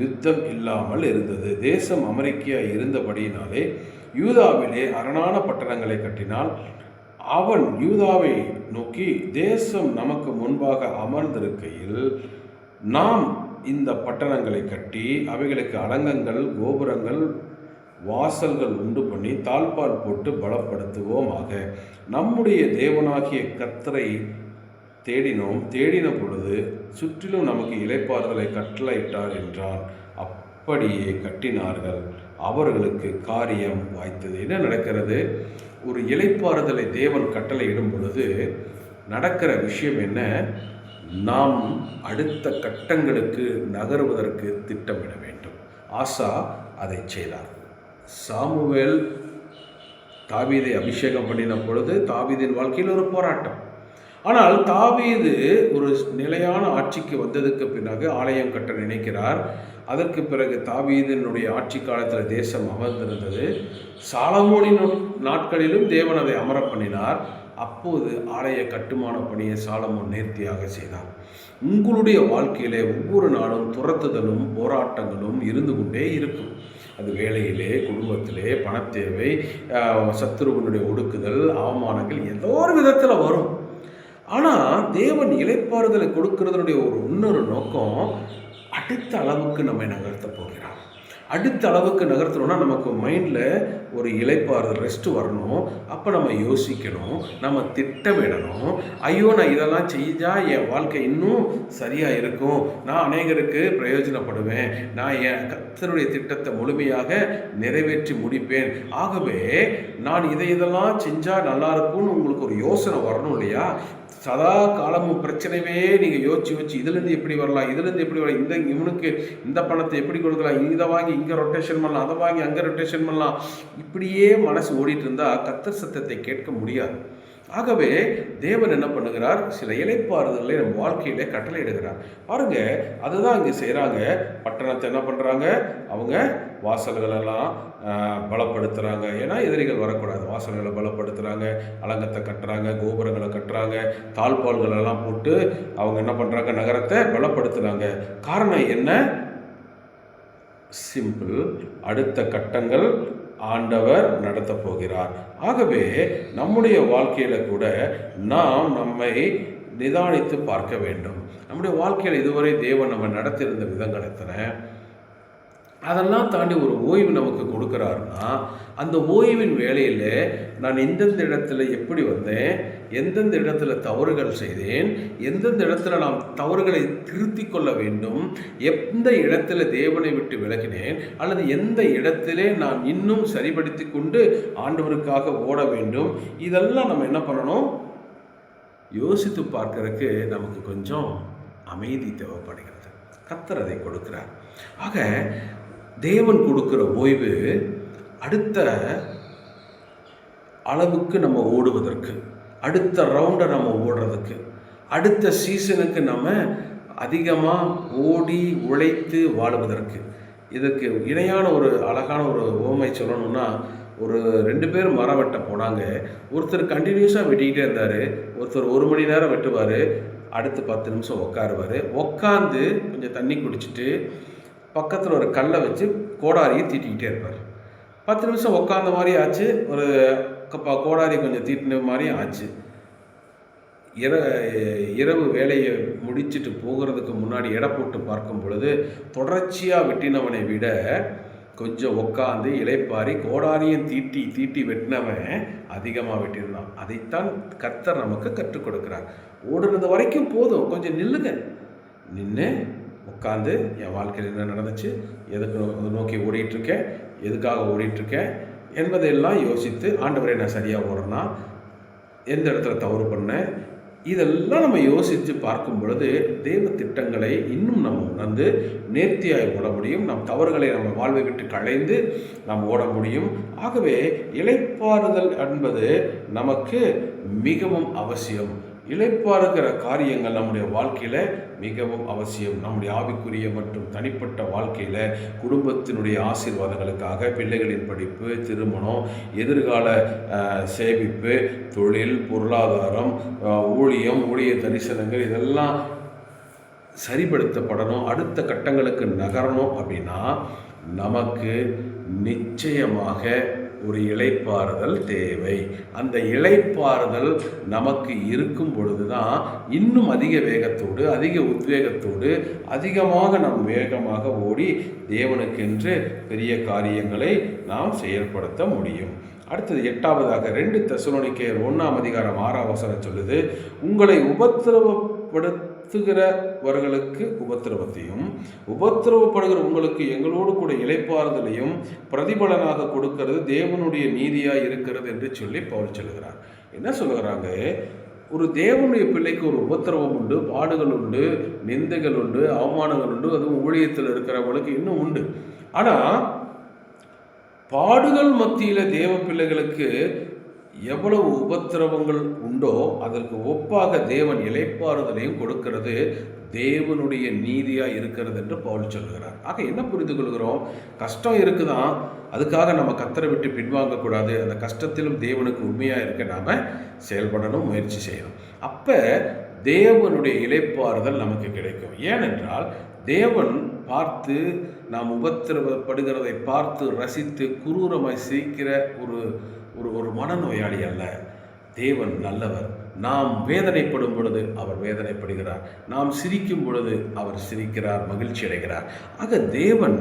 யுத்தம் இல்லாமல் இருந்தது. தேசம் அமெரிக்கையாக இருந்தபடியினாலே யூதாவிலே அரணான பட்டணங்களை கட்டினால் அவன் யூதாவை நோக்கி, தேசம் நமக்கு முன்பாக அமர்ந்திருக்கையில் நாம் இந்த பட்டணங்களை கட்டி அவைகளுக்கு அலங்கங்கள், கோபுரங்கள், வாசல்கள் உண்டு பண்ணி தாழ்பால் போட்டு பலப்படுத்துவோமாக. நம்முடைய தேவனாகிய கர்த்தரை தேடின பொழுது சுற்றிலும் நமக்கு இளைப்பாறுதலை கட்டளையிட்டார் என்றான். அப்படியே கட்டினார்கள், அவர்களுக்கு காரியம் வாய்த்தது. என்ன நடக்கிறது? ஒரு இளைப்பாறுதலை தேவன் கட்டளையிடும் பொழுது நடக்கிற விஷயம் என்ன? நாம் அடுத்த கட்டங்களுக்கு நகருவதற்கு திட்டமிட வேண்டும். ஆசா அதை செய்தார். சாமுவேல் தாவீதை அபிஷேகம் பண்ணின பொழுது தாவீதின் வாழ்க்கையில் ஒரு போராட்டம். ஆனால் தாவீது ஒரு நிலையான ஆட்சிக்கு வந்ததுக்கு பிறகு ஆலயம் கட்ட நினைக்கிறார். அதற்கு பிறகு தாவீதினுடைய ஆட்சி காலத்தில் தேசம் அமர்ந்திருந்தது. சாலமோனின் நாட்களிலும் தேவன் அதை அமர பண்ணினார். அப்போது ஆலய கட்டுமான பணியை சாலமோன் நேர்த்தியாக செய்தார். உங்களுடைய வாழ்க்கையிலே ஒவ்வொரு நாளும் துரத்துதலும் போராட்டங்களும் இருந்து கொண்டே இருக்கும். அது வேலையிலே, குடும்பத்திலே, பணத்தேவை, சத்துருவனுடைய ஒடுக்குதல், அவமானங்கள் ஏதோ ஒரு விதத்தில் வரும். ஆனால் தேவன் இளைப்பாறுதலை கொடுக்கறதுடைய ஒரு இன்னொரு நோக்கம், அடுத்த அளவுக்கு நம்மை நகர்த்த போகிறார். அடுத்த அளவுக்கு நகர்த்தணும்னா நமக்கு மைண்டில் ஒரு இளைப்பாறுதல், ரெஸ்ட் வரணும். அப்போ நம்ம யோசிக்கணும், நம்ம திட்டமிடணும். ஐயோ, நான் இதெல்லாம் செஞ்சால் என் வாழ்க்கை இன்னும் சரியாக இருக்கும், நான் அநேகருக்கு பிரயோஜனப்படுவேன், நான் என் கர்த்தருடைய திட்டத்தை முழுமையாக நிறைவேற்றி முடிப்பேன். ஆகவே நான் இதெல்லாம் செஞ்சால் நல்லாயிருக்கும்னு உங்களுக்கு ஒரு யோசனை வரணும் இல்லையா? சதா காலமும் பிரச்சனையே நீங்கள் யோசிச்சு இதுலேருந்து எப்படி வரலாம், இதுலேருந்து எப்படி வரலாம், இவனுக்கு இந்த பணத்தை எப்படி கொடுக்கலாம், இதை வாங்கி இங்கே ரொட்டேஷன் பண்ணலாம், அதை வாங்கி அங்கே ரொட்டேஷன் பண்ணலாம், இப்படியே மனசு ஓடிட்டு இருந்தால் கர்த்தர் சத்தத்தை கேட்க முடியாது. ஆகவே தேவன் என்ன பண்ணுகிறார்? சில இளைப்பாறுதலை நம்ம வாழ்க்கையிலே கட்டளையிடுகிறார். பாருங்க, அதுதான் இங்கே செய்கிறாங்க. பட்டணத்தை என்ன பண்ணுறாங்க? அவங்க வாசல்களெல்லாம் பலப்படுத்துகிறாங்க. ஏன்னா எதிரிகள் வரக்கூடாது. வாசல்களை பலப்படுத்துகிறாங்க, அலங்கத்தை கட்டுறாங்க, கோபுரங்களை கட்டுறாங்க, தாழ்பால்களெல்லாம் போட்டு அவங்க என்ன பண்ணுறாங்க? நகரத்தை பலப்படுத்துகிறாங்க. காரணம் என்ன? சிம்பிள். அடுத்த கட்டங்கள் ஆண்டவர் நடத்த போகிறார். ஆகவே நம்முடைய வாழ்க்கையில் கூட நாம் நம்மை நிதானித்து பார்க்க வேண்டும். நம்முடைய வாழ்க்கையில் இதுவரை தேவன் நம்ம நடத்தியிருந்த விதங்கள் எத்தனை? அதெல்லாம் தாண்டி ஒரு ஓய்வு நமக்கு கொடுக்குறாருன்னா, அந்த ஓய்வின் வேலையில் நான் எந்தெந்த இடத்துல எப்படி வந்தேன், எந்தெந்த இடத்துல தவறுகள் செய்தேன், எந்தெந்த இடத்துல நாம் தவறுகளை திருத்தி கொள்ள வேண்டும், எந்த இடத்துல தேவனை விட்டு விலகினேன், அல்லது எந்த இடத்திலே நான் இன்னும் சரிபடுத்தி கொண்டு ஆண்டவருக்காக ஓட வேண்டும், இதெல்லாம் நம்ம என்ன பண்ணணும்? யோசித்து பார்க்கறதுக்கு நமக்கு கொஞ்சம் அமைதி தேவைப்படுகிறது. கர்த்தர் அதை கொடுக்கிறார். ஆக தேவன் கொடுக்கிற ஓய்வு அடுத்த அளவுக்கு நம்ம ஓடுவதற்கு, அடுத்த ரவுண்டை நம்ம ஓடுறதுக்கு, அடுத்த சீசனுக்கு நம்ம அதிகமாக ஓடி உழைத்து வாழுவதற்கு. இதுக்கு இணையான ஒரு அழகான ஒரு ஓமை சொல்லணும்னா, ஒரு 2 பேர் மரம் வெட்ட போனாங்க. ஒருத்தர் கண்டினியூஸாக வெட்டிக்கிட்டே இருந்தார், ஒருத்தர் 1 மணி நேரம் வெட்டுவார், அடுத்து 10 நிமிஷம் உட்காருவார். உட்காந்து கொஞ்சம் தண்ணி குடிச்சிட்டு பக்கத்தில் ஒரு கல்லை வச்சு கோடாரியை தீட்டிக்கிட்டே இருப்பார். 10 நிமிஷம் உட்காந்த மாதிரி ஆச்சு, ஒரு கோடாரி கொஞ்சம் தீட்டின மாதிரியும் ஆச்சு. இரவு வேலையை முடிச்சுட்டு போகிறதுக்கு முன்னாடி எடை போட்டு பார்க்கும் பொழுது தொடர்ச்சியாக வெட்டினவனை விட கொஞ்சம் உட்காந்து இளைப்பாரி கோடாரியும் தீட்டி வெட்டினவன் அதிகமாக வெட்டியிருந்தான். அதைத்தான் கர்த்தர் நமக்கு கற்றுக் கொடுக்கிறார். ஓடுறது வரைக்கும் போதும், கொஞ்சம் நில்லுங்க. நின்று உட்காந்து என் வாழ்க்கையில் என்ன நடந்துச்சு, எதுக்கு நோக்கி ஓடிட்டுருக்கேன், எதுக்காக ஓடிட்டுருக்கேன் என்பதையெல்லாம் யோசித்து, ஆண்டவரை நான் சரியாக ஓடுறேன்னா, எந்த இடத்துல தவறு பண்ணேன், இதெல்லாம் நம்ம யோசித்து பார்க்கும் பொழுது தேவ திட்டங்களை இன்னும் நம்ம உணர்ந்து நேர்த்தியாக ஓட முடியும். நம் தவறுகளை நம்ம வாழ்வை விட்டு களைந்து நாம் ஓட முடியும். ஆகவே இளைப்பாறுதல் என்பது நமக்கு மிகவும் அவசியம். இளைப்பாறுகிற காரியங்கள் நம்முடைய வாழ்க்கையில் மிகவும் அவசியம். நம்முடைய ஆவிக்குரிய மற்றும் தனிப்பட்ட வாழ்க்கையில் குடும்பத்தினுடைய ஆசீர்வாதங்களுக்காக, பிள்ளைகளின் படிப்பு, திருமணம், எதிர்கால சேமிப்பு, தொழில், பொருளாதாரம், ஊழிய தரிசனங்கள், இதெல்லாம் சரிப்படுத்தப்படணும், அடுத்த கட்டங்களுக்கு நகரணும் அப்படின்னா நமக்கு நிச்சயமாக ஒரு இளைப்பாறுதல் தேவை. அந்த இளைப்பாறுதல் நமக்கு இருக்கும் பொழுது தான் இன்னும் அதிக வேகத்தோடு, அதிக உத்வேகத்தோடு, அதிகமாக நாம் வேகமாக ஓடி தேவனுக்கென்று பெரிய காரியங்களை நாம் செயல்படுத்த முடியும். அடுத்தது 8வதாக 2 தெசலோனிக்கேயர் 1:6 சொல்லுது, உங்களை உபத்திரவப்படுத்துகிறவர்களுக்கு உபத்திரவத்தையும், உபத்திரவப்படுகிற உங்களுக்கு எங்களோடு கூட இளைப்பாறுதலையும் பிரதிபலனாக கொடுக்கிறது தேவனுடைய நீதியாக இருக்கிறது என்று சொல்லி பவுல் சொல்லுகிறார். என்ன சொல்லுகிறாங்க? ஒரு தேவனுடைய பிள்ளைக்கு ஒரு உபத்திரவம் உண்டு, பாடுகள் உண்டு, நிந்தைகள் உண்டு, அவமானங்கள் உண்டு. அதுவும் ஊழியத்தில் இருக்கிறவங்களுக்கு இன்னும் உண்டு. ஆனால் பாடுகள் மத்தியில் தேவ பிள்ளைகளுக்கு எவ்வளவு உபத்திரவங்கள் உண்டோ அதற்கு ஒப்பாக தேவன் இளைப்பாறுதலையும் கொடுக்கிறது தேவனுடைய நீதியாக இருக்கிறது என்று பவுல் சொல்லுகிறார். ஆக என்ன புரிந்து கொள்கிறோம்? கஷ்டம் இருக்குதான், அதுக்காக நம்ம கர்த்தரை விட்டு பின்வாங்கக்கூடாது. அந்த கஷ்டத்திலும் தேவனுக்கு உண்மையாக இருக்க நாம் செயல்படணும், முயற்சி செய்யணும். அப்போ தேவனுடைய இளைப்பாறுதல் நமக்கு கிடைக்கும். ஏனென்றால் தேவன் பார்த்து, நாம் உபத்திரவப்படுகிறதை பார்த்து ரசித்து குரூரமாய் சிரிக்கிற ஒரு மனநோயாளி அல்ல. தேவன் நல்லவர். நாம் வேதனைப்படும் பொழுது அவர் வேதனைப்படுகிறார், நாம் சிரிக்கும் பொழுது அவர் சிரிக்கிறார், மகிழ்ச்சி அடைகிறார். ஆக தேவன்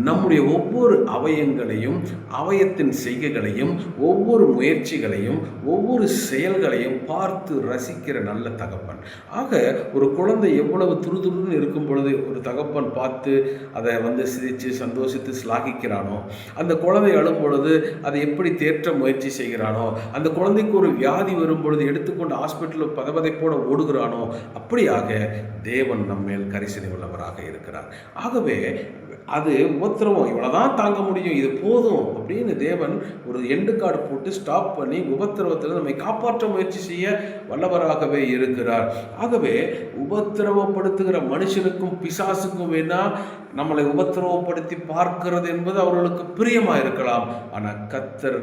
நம்முடைய ஒவ்வொரு அவயங்களையும், அவயத்தின் செய்கைகளையும், ஒவ்வொரு முயற்சிகளையும், ஒவ்வொரு செயல்களையும் பார்த்து ரசிக்கிற நல்ல தகப்பன். ஆக ஒரு குழந்தை எவ்வளவு துருதுருன்னு இருக்கும் பொழுது ஒரு தகப்பன் பார்த்து அதை சிரித்து சந்தோஷித்து ஸ்லாகிக்கிறானோ, அந்த குழந்தை அழும் பொழுது அதை எப்படி தேற்ற முயற்சி செய்கிறானோ, அந்த குழந்தைக்கு ஒரு வியாதி வரும் பொழுது எடுத்துக்கொண்டு ஹாஸ்பிட்டலில் பதவதைப்போட ஓடுகிறானோ, அப்படியாக தேவன் நம்மேல் கரிசனை உள்ளவராக இருக்கிறார். ஆகவே அது உபத்திரவம் இவ்வளோதான் தாங்க முடியும், இது போதும் அப்படின்னு தேவன் ஒரு எண்டு கார்டு போட்டு ஸ்டாப் பண்ணி உபத்திரவத்தில் நம்மை காப்பாற்ற முயற்சி செய்ய வல்லவராகவே இருக்கிறார். ஆகவே உபத்திரவப்படுத்துகிற மனுஷனுக்கும் பிசாசுக்கும் வேணா நம்மளை உபத்திரவப்படுத்தி பார்க்கிறது என்பது அவர்களுக்கு பிரியமாக இருக்கலாம். ஆனால் கர்த்தர்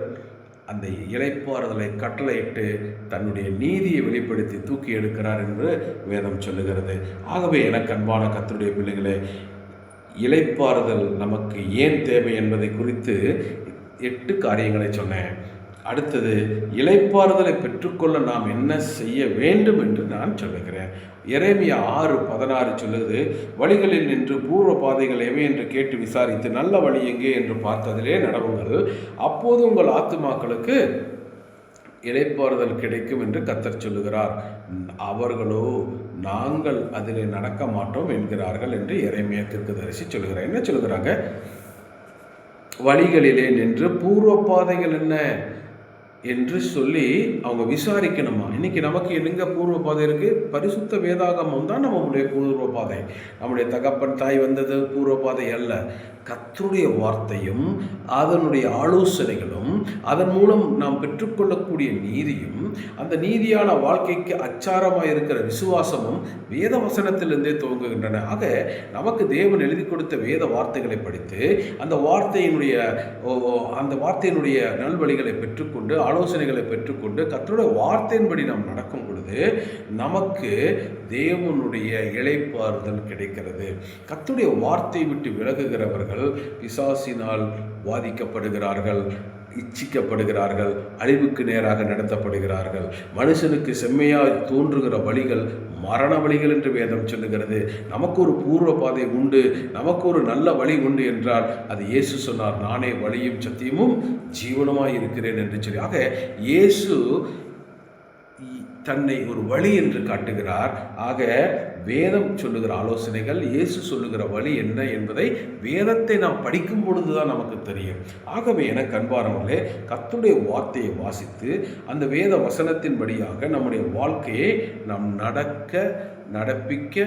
அந்த இளைப்பாறுதலை கட்டளையிட்டு தன்னுடைய நீதியை வெளிப்படுத்தி தூக்கி எடுக்கிறார் என்று வேதம் சொல்லுகிறது. ஆகவே எனக்கு அன்பான கர்த்தருடைய பிள்ளைகளே, இளைப்பாறுதல் நமக்கு ஏன் தேவை என்பதை குறித்து 8 காரியங்களை சொன்னேன். அடுத்தது இளைப்பாறுதலை பெற்றுக்கொள்ள நாம் என்ன செய்ய வேண்டும் என்று நான் சொல்லுகிறேன். எரேமியா 6:16 சொல்லுது, வழிகளில் நின்று பூர்வ பாதைகள் எவை என்று கேட்டு விசாரித்து நல்ல வழி எங்கே என்று பார்த்ததிலே நடவுங்கள், அப்போது உங்கள் ஆத்துமாக்களுக்கு இளைப்பாறுதல் கிடைக்கும் என்று கர்த்தர் சொல்லுகிறார். அவர்களோ நாங்கள் அதிலே நடக்க மாட்டோம் என்கிறார்கள் என்று எரேமியா தீர்க்கதரிசி சொல்லுகிறார். என்ன சொல்லுகிறாங்க? வழிகளிலே நின்று பூர்வ பாதைகள் என்ன என்று சொல்லி அவங்க விசாரிக்கணுமா. இன்னைக்கு நமக்கு எங்க பூர்வ பாதை இருக்கு? பரிசுத்த வேதாகமம் தான் நம்முடைய பூர்வ பாதை. நம்முடைய தகப்பன் தாய் வந்தது பூர்வ பாதை அல்ல. கர்த்தருடைய வார்த்தையும் அதனுடைய ஆலோசனைகளும் அதன் மூலம் நாம் பெற்றுக்கொள்ளக்கூடிய நீதியும், அந்த நீதியான வாழ்க்கைக்கு அச்சாரமாக இருக்கிற விசுவாசமும் வேத வசனத்திலிருந்தே துவங்குகின்றன. ஆக நமக்கு தேவன் எழுதி கொடுத்த வேத வார்த்தைகளை படித்து அந்த வார்த்தையினுடைய நல்வழிகளை பெற்றுக்கொண்டு, ஆலோசனைகளை பெற்றுக்கொண்டு கர்த்தருடைய வார்த்தையின்படி நாம் நடக்கும் பொழுது நமக்கு தேவனுடைய இளைப்பாறுதல் கிடைக்கிறது. கர்த்தருடைய வார்த்தை விட்டு விலகுகிறவர்கள் பிசாசினால் வாதிக்கப்படுகிறார்கள், இச்சிக்கப்படுகிறார்கள், அழிவுக்கு நேராக நடத்தப்படுகிறார்கள். மனுஷனுக்கு செம்மையாய் தோன்றுகிற வழிகள் மரண வழிகள் என்று வேதம் சொல்லுகிறது. நமக்கு ஒரு பூர்வ பாதை உண்டு, நமக்கு ஒரு நல்ல வழி உண்டு என்றால் அது இயேசு சொன்னார், நானே வழியும் சத்தியமும் ஜீவனுமாய் இருக்கிறேன் என்று சொல்லி. ஆக இயேசு தன்னை ஒரு வழி என்று காட்டுகிறார். ஆக வேதம் சொல்லுகிற ஆலோசனைகள், இயேசு சொல்லுகிற வழி என்ன என்பதை வேதத்தை நாம் படிக்கும் பொழுதுதான் நமக்கு தெரியும். ஆகவே எனக்கு அன்பானவர்களே, கர்த்தருடைய வார்த்தையை வாசித்து அந்த வேத வசனத்தின்படியாக நம்முடைய வாழ்க்கையை நாம் நடக்க நடப்பிக்க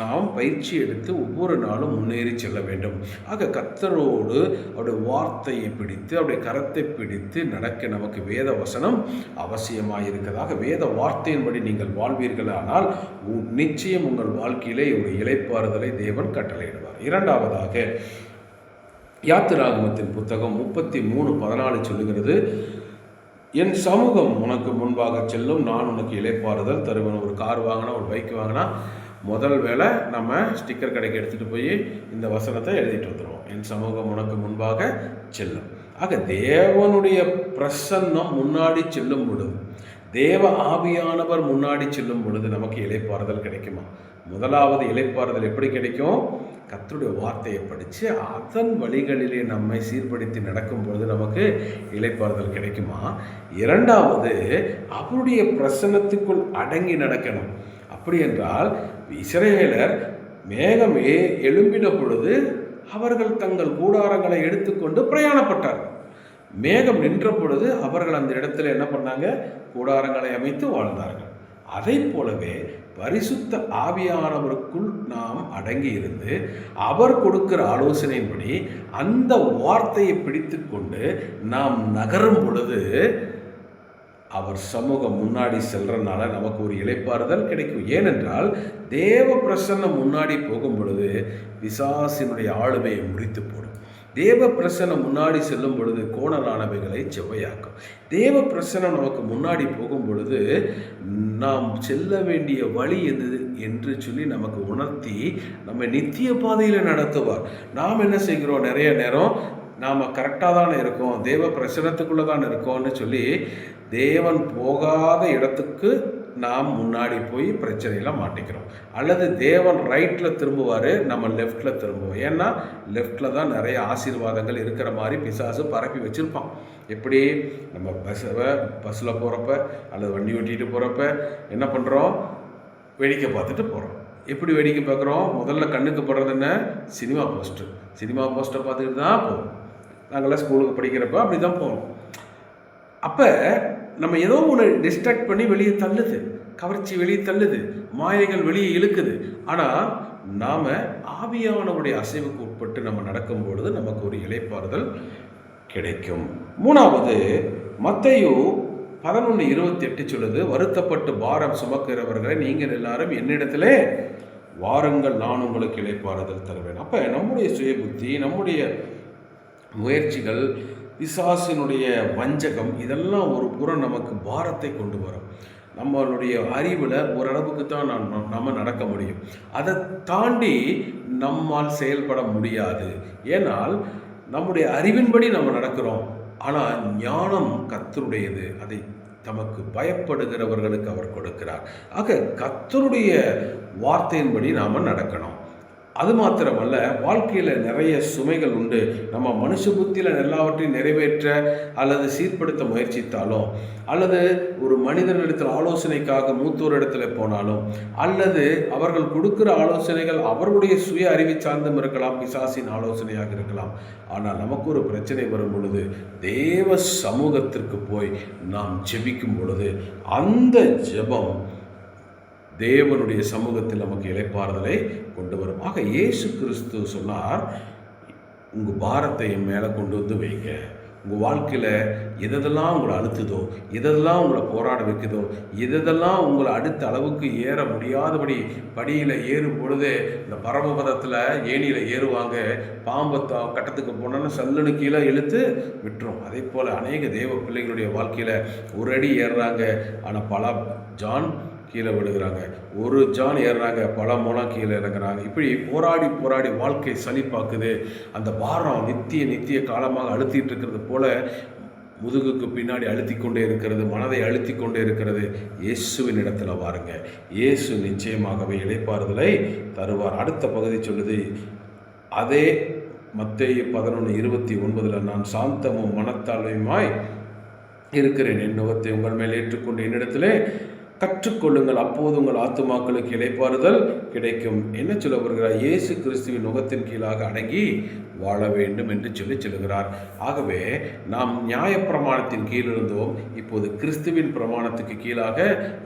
நாம் பயிற்சி எடுத்து ஒவ்வொரு நாளும் முன்னேறி செல்ல வேண்டும். ஆக கர்த்தரோடு அவருடைய வார்த்தையை பிடித்து அவருடைய கரத்தை பிடித்து நடக்க நமக்கு வேத வசனம் அவசியமாக இருக்கிறதாக. வேத வார்த்தையின்படி நீங்கள் வாழ்வீர்களானால் நிச்சயம் உங்கள் வாழ்க்கையிலே ஒரு இளைப்பாறுதலை தேவன் கட்டளையிடுவார். இரண்டாவதாக யாத்திராகமத்தின் புத்தகம் 33:14 சொல்லுகிறது, என் சமூகம் உனக்கு முன்பாக செல்லும், நான் உனக்கு இளைப்பாறுதல் தருவேன். ஒரு கார் வாங்கினா, ஒரு பைக் வாங்கினா முதல் வேலை நம்ம ஸ்டிக்கர் கடைக்கு எடுத்துகிட்டு போய் இந்த வசனத்தை எழுதிட்டு வந்துடுவோம். என் சமூகம் உனக்கு முன்பாக செல்லும். ஆக தேவனுடைய பிரசன்னம் முன்னாடி செல்லும் பொழுது, தேவ ஆவியானவர் முன்னாடி செல்லும் பொழுது நமக்கு இளைப்பாறுதல் கிடைக்குமா? முதலாவது இளைப்பாறுதல் எப்படி கிடைக்கும்? கர்த்தருடைய வார்த்தையை படித்து அதன் வழிகளிலே நம்மை சீர்படுத்தி நடக்கும் பொழுது நமக்கு இளைப்பாறுதல் கிடைக்குமா? இரண்டாவது, அவருடைய பிரசன்னத்துக்குள் அடங்கி நடக்கணும். அப்படி என்றால் இஸ்ரவேலர் மேகம் எழும்பின பொழுது அவர்கள் தங்கள் கூடாரங்களை எடுத்துக்கொண்டு பிரயாணப்பட்டார்கள். மேகம் நின்ற பொழுது அவர்கள் அந்த இடத்துல என்ன பண்ணாங்க? கூடாரங்களை அமைத்து வாழ்ந்தார்கள். அதை போலவே பரிசுத்த ஆவியானவருக்குள் நாம் அடங்கி இருந்து அவர் கொடுக்கிற ஆலோசனையின்படி அந்த வார்த்தையை பிடித்து கொண்டு நாம் நகரும் பொழுது அவர் சமூகம் முன்னாடி செல்றதுனால நமக்கு ஒரு இளைப்பாறுதல் கிடைக்கும். ஏனென்றால் தேவ பிரசன்னம் முன்னாடி போகும் பொழுது பிசாசினுடைய ஆளுமையை முறித்து போடும். தேவ பிரசன்னம் முன்னாடி செல்லும் பொழுது கோணலானவைகளை செவ்வையாக்கும். தேவ பிரசன்னம் நமக்கு முன்னாடி போகும் பொழுது நாம் செல்ல வேண்டிய வழி எது என்று சொல்லி நமக்கு உணர்த்தி நம்ம நித்திய பாதையில் நடத்துவார். நாம் என்ன செய்கிறோம்? நிறைய நேரம் நாம் கரெக்டாக தானே இருக்கோம், தேவ பிரசனத்துக்குள்ளே தான் இருக்கோம்னு சொல்லி தேவன் போகாத இடத்துக்கு நாம் முன்னாடி போய் பிரச்சனையில் மாட்டிக்கிறோம். அல்லது தேவன் ரைட்டில் திரும்புவார், நம்ம லெஃப்டில் திரும்புவோம். ஏன்னா லெஃப்டில் தான் நிறைய ஆசீர்வாதங்கள் இருக்கிற மாதிரி பிசாசு பரப்பி வச்சுருப்பான். எப்படி? நம்ம பஸ்ஸில் போகிறப்ப அல்லது வண்டி ஓட்டிகிட்டு போகிறப்ப என்ன பண்ணுறோம்? வேடிக்கை பார்த்துட்டு போகிறோம். எப்படி வேடிக்கை பார்க்குறோம்? முதல்ல கண்ணுக்கு படுறது என்ன? Cinema poster. சினிமா போஸ்டரை பார்த்துக்கிட்டு தான் போவோம். நாங்கள்லாம் ஸ்கூலுக்கு படிக்கிறப்ப அப்படி தான் போவோம். அப்போ நம்ம ஏதோ ஒன்று டிஸ்ட்ராக்ட் பண்ணி வெளியே தள்ளுது, கவர்ச்சி வெளியே தள்ளுது, மாயைகள் வெளியே இழுக்குது. ஆனால் நாம் ஆவியானவருடைய அசைவுக்கு உட்பட்டு நம்ம நடக்கும்பொழுது நமக்கு ஒரு இளைப்பாறுதல் கிடைக்கும். மூணாவது, மத்தேயு 11:28 சொல்லுது, வருத்தப்பட்டு பாரம் சுமக்கிறவர்களை நீங்கள் எல்லாரும் என்னிடத்திலே வாருங்கள், நான் உங்களுக்கு இளைப்பாறுதல் தருவேன். அப்போ நம்முடைய சுய புத்தி, நம்முடைய முயற்சிகள், பிசாசினுடைய வஞ்சகம், இதெல்லாம் ஒரு புறம் நமக்கு பாரத்தை கொண்டு வரும். நம்மளுடைய அறிவில் ஓரளவுக்கு தான் நம்ம நடக்க முடியும். அதை தாண்டி நம்மால் செயல்பட முடியாது. ஏனால் நம்முடைய அறிவின்படி நம்ம நடக்கிறோம். ஆனால் ஞானம் கர்த்தருடையது, அதை தமக்கு பயப்படுகிறவர்களுக்கு அவர் கொடுக்கிறார். ஆக கர்த்தருடைய வார்த்தையின்படி நாம் நடக்கணும். அது மாத்திரமல்ல, வாழ்க்கையில் நிறைய சுமைகள் உண்டு. நம்ம மனுஷ புத்தியில் எல்லாவற்றையும் நிறைவேற்ற அல்லது சீர்படுத்த முயற்சித்தாலும், அல்லது ஒரு மனிதனிடத்தில் ஆலோசனைக்காக மூத்தோர் இடத்துல போனாலும், அல்லது அவர்கள் கொடுக்குற ஆலோசனைகள் அவர்களுடைய சுய அறிவை சார்ந்தும் இருக்கலாம், பிசாசின் ஆலோசனையாக இருக்கலாம். ஆனால் நமக்கு ஒரு பிரச்சனை வரும் பொழுது தேவ சமூகத்திற்கு போய் நாம் ஜெபிக்கும் பொழுது அந்த ஜெபம் தேவனுடைய சமூகத்தில் நமக்கு இளைப்பாறுதலை கொண்டு வரும். ஆக இயேசு கிறிஸ்து சொன்னார், உங்கள் பாரத்தை என் மேலே கொண்டு வந்து வைங்க. உங்கள் வாழ்க்கையில் எதெல்லாம் உங்களை அழுத்துதோ, எதெல்லாம் உங்களை போராட வைக்குதோ, எதெல்லாம் உங்களை அடுத்த அளவுக்கு ஏற முடியாதபடி படியில் ஏறும் பொழுது இந்த பரமபதத்தில் ஏணியில் ஏறுவாங்க, பாம்பை கட்டத்துக்கு போனோன்னா சல்லுன்னு கீழே இழுத்து விட்டுரும். அதே போல் அநேக தேவ பிள்ளைகளுடைய வாழ்க்கையில் ஒரு அடி ஏறுறாங்க, ஆனால் பல ஜான் கீழே விடுகிறாங்க. ஒரு ஜான் ஏறுறாங்க, பல மூலம் கீழே இறங்குறாங்க. இப்படி போராடி போராடி வாழ்க்கை சலிப்பாக்குது. அந்த பாரம் நித்திய காலமாக அழுத்திட்டு இருக்கிறது போல முதுகுக்கு பின்னாடி அழுத்தி கொண்டே இருக்கிறது, மனதை அழுத்தி கொண்டே இருக்கிறது. இயேசுவின் இடத்துல வாருங்க, இயேசு நிச்சயமாகவே இளைப்பாறுதலை தருவார். அடுத்த பகுதி சொல்லுது, அதே மத்தேயு 11:29 நான் சாந்தமும் மனத்தாழ்மையுமாய் இருக்கிறேன், என் நுகத்தை உங்கள் மேல் ஏற்றுக்கொண்டு என்னிடத்திலே கற்றுக்கொள்ளுங்கள், அப்போது உங்கள் ஆத்துமாக்களுக்கு இளைப்பாறுதல் கிடைக்கும். என்ன சொல்ல வருகிறார்? இயேசு கிறிஸ்துவின் நுகத்தின் கீழாக அடங்கி வாழ வேண்டும் என்று சொல்லுகிறார். ஆகவே நாம் நியாயப்பிரமாணத்தின் கீழ் இருந்தோம், இப்போது கிறிஸ்துவின் பிரமாணத்துக்கு கீழாக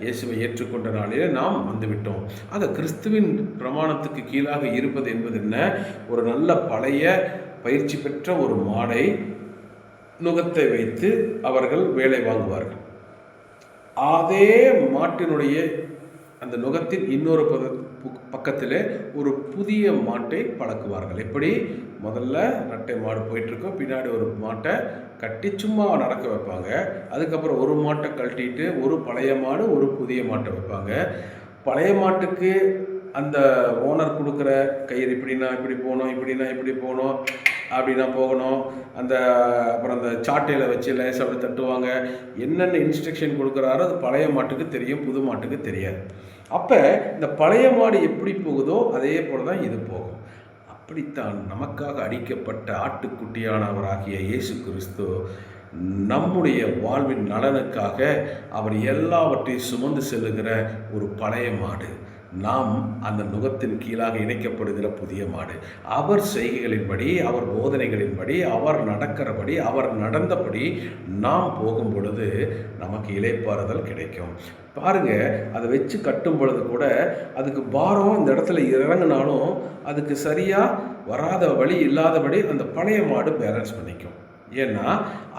இயேசுவை ஏற்றுக்கொண்ட நாளிலே நாம் வந்துவிட்டோம். ஆக கிறிஸ்துவின் பிரமாணத்துக்கு கீழாக இருப்பது என்பது என்ன? ஒரு நல்ல பழைய பயிற்சி பெற்ற ஒரு மாடை நுகத்தை வைத்து அவர்கள் வேலை வாங்குவார்கள். அதே மாட்டினுடைய அந்த நுகத்தின் இன்னொரு பக்கத்தில் ஒரு புதிய மாட்டை பழக்குவார்கள். எப்படி? முதல்ல ரெட்டை மாடு போயிட்டுருக்கோம், பின்னாடி ஒரு மாட்டை கட்டி சும்மா நடக்க வைப்பாங்க. அதுக்கப்புறம் ஒரு மாட்டை கழட்டிட்டு ஒரு பழைய மாடு ஒரு புதிய மாட்டை வைப்பாங்க. பழைய மாட்டுக்கு அந்த ஓனர் கொடுக்குற கயிறு இப்படின்னா இப்படி போகணும், இப்படின்னா இப்படி போகணும், அப்படின்னா போகணும். அப்புறம் அந்த சாட்டையில் வச்சு லேசாக அப்படி தட்டுவாங்க. என்னென்ன இன்ஸ்ட்ரக்ஷன் கொடுக்குறாரோ அது பழைய மாட்டுக்கு தெரியும், புது மாட்டுக்கு தெரியாது. அப்போ இந்த பழைய மாடு எப்படி போகுதோ அதே போல் தான் இது போகும். அப்படித்தான் நமக்காக அடிக்கப்பட்ட ஆட்டுக்குட்டியானவராகிய இயேசு கிறிஸ்து நம்முடைய வாழ்வின் நலனுக்காக அவர் எல்லாவற்றையும் சுமந்து செல்லுகிற ஒரு பழைய மாடு. நாம் அந்த நுகத்தின் கீழாக இணைக்கப்படுகிற புதிய மாடு. அவர் செய்கைகளின்படி, அவர் போதனைகளின்படி, அவர் நடக்கிறபடி, அவர் நடந்தபடி நாம் போகும் பொழுது நமக்கு இளைப்பாறுதல் கிடைக்கும். பாருங்க, அதை வச்சு கட்டும் பொழுது கூட அதுக்கு பாரம் இந்த இடத்துல இறங்கினாலும் அதுக்கு சரியாக வராத வழி இல்லாதபடி அந்த பழைய மாடு பேலன்ஸ் பண்ணிக்கும். ஏன்னா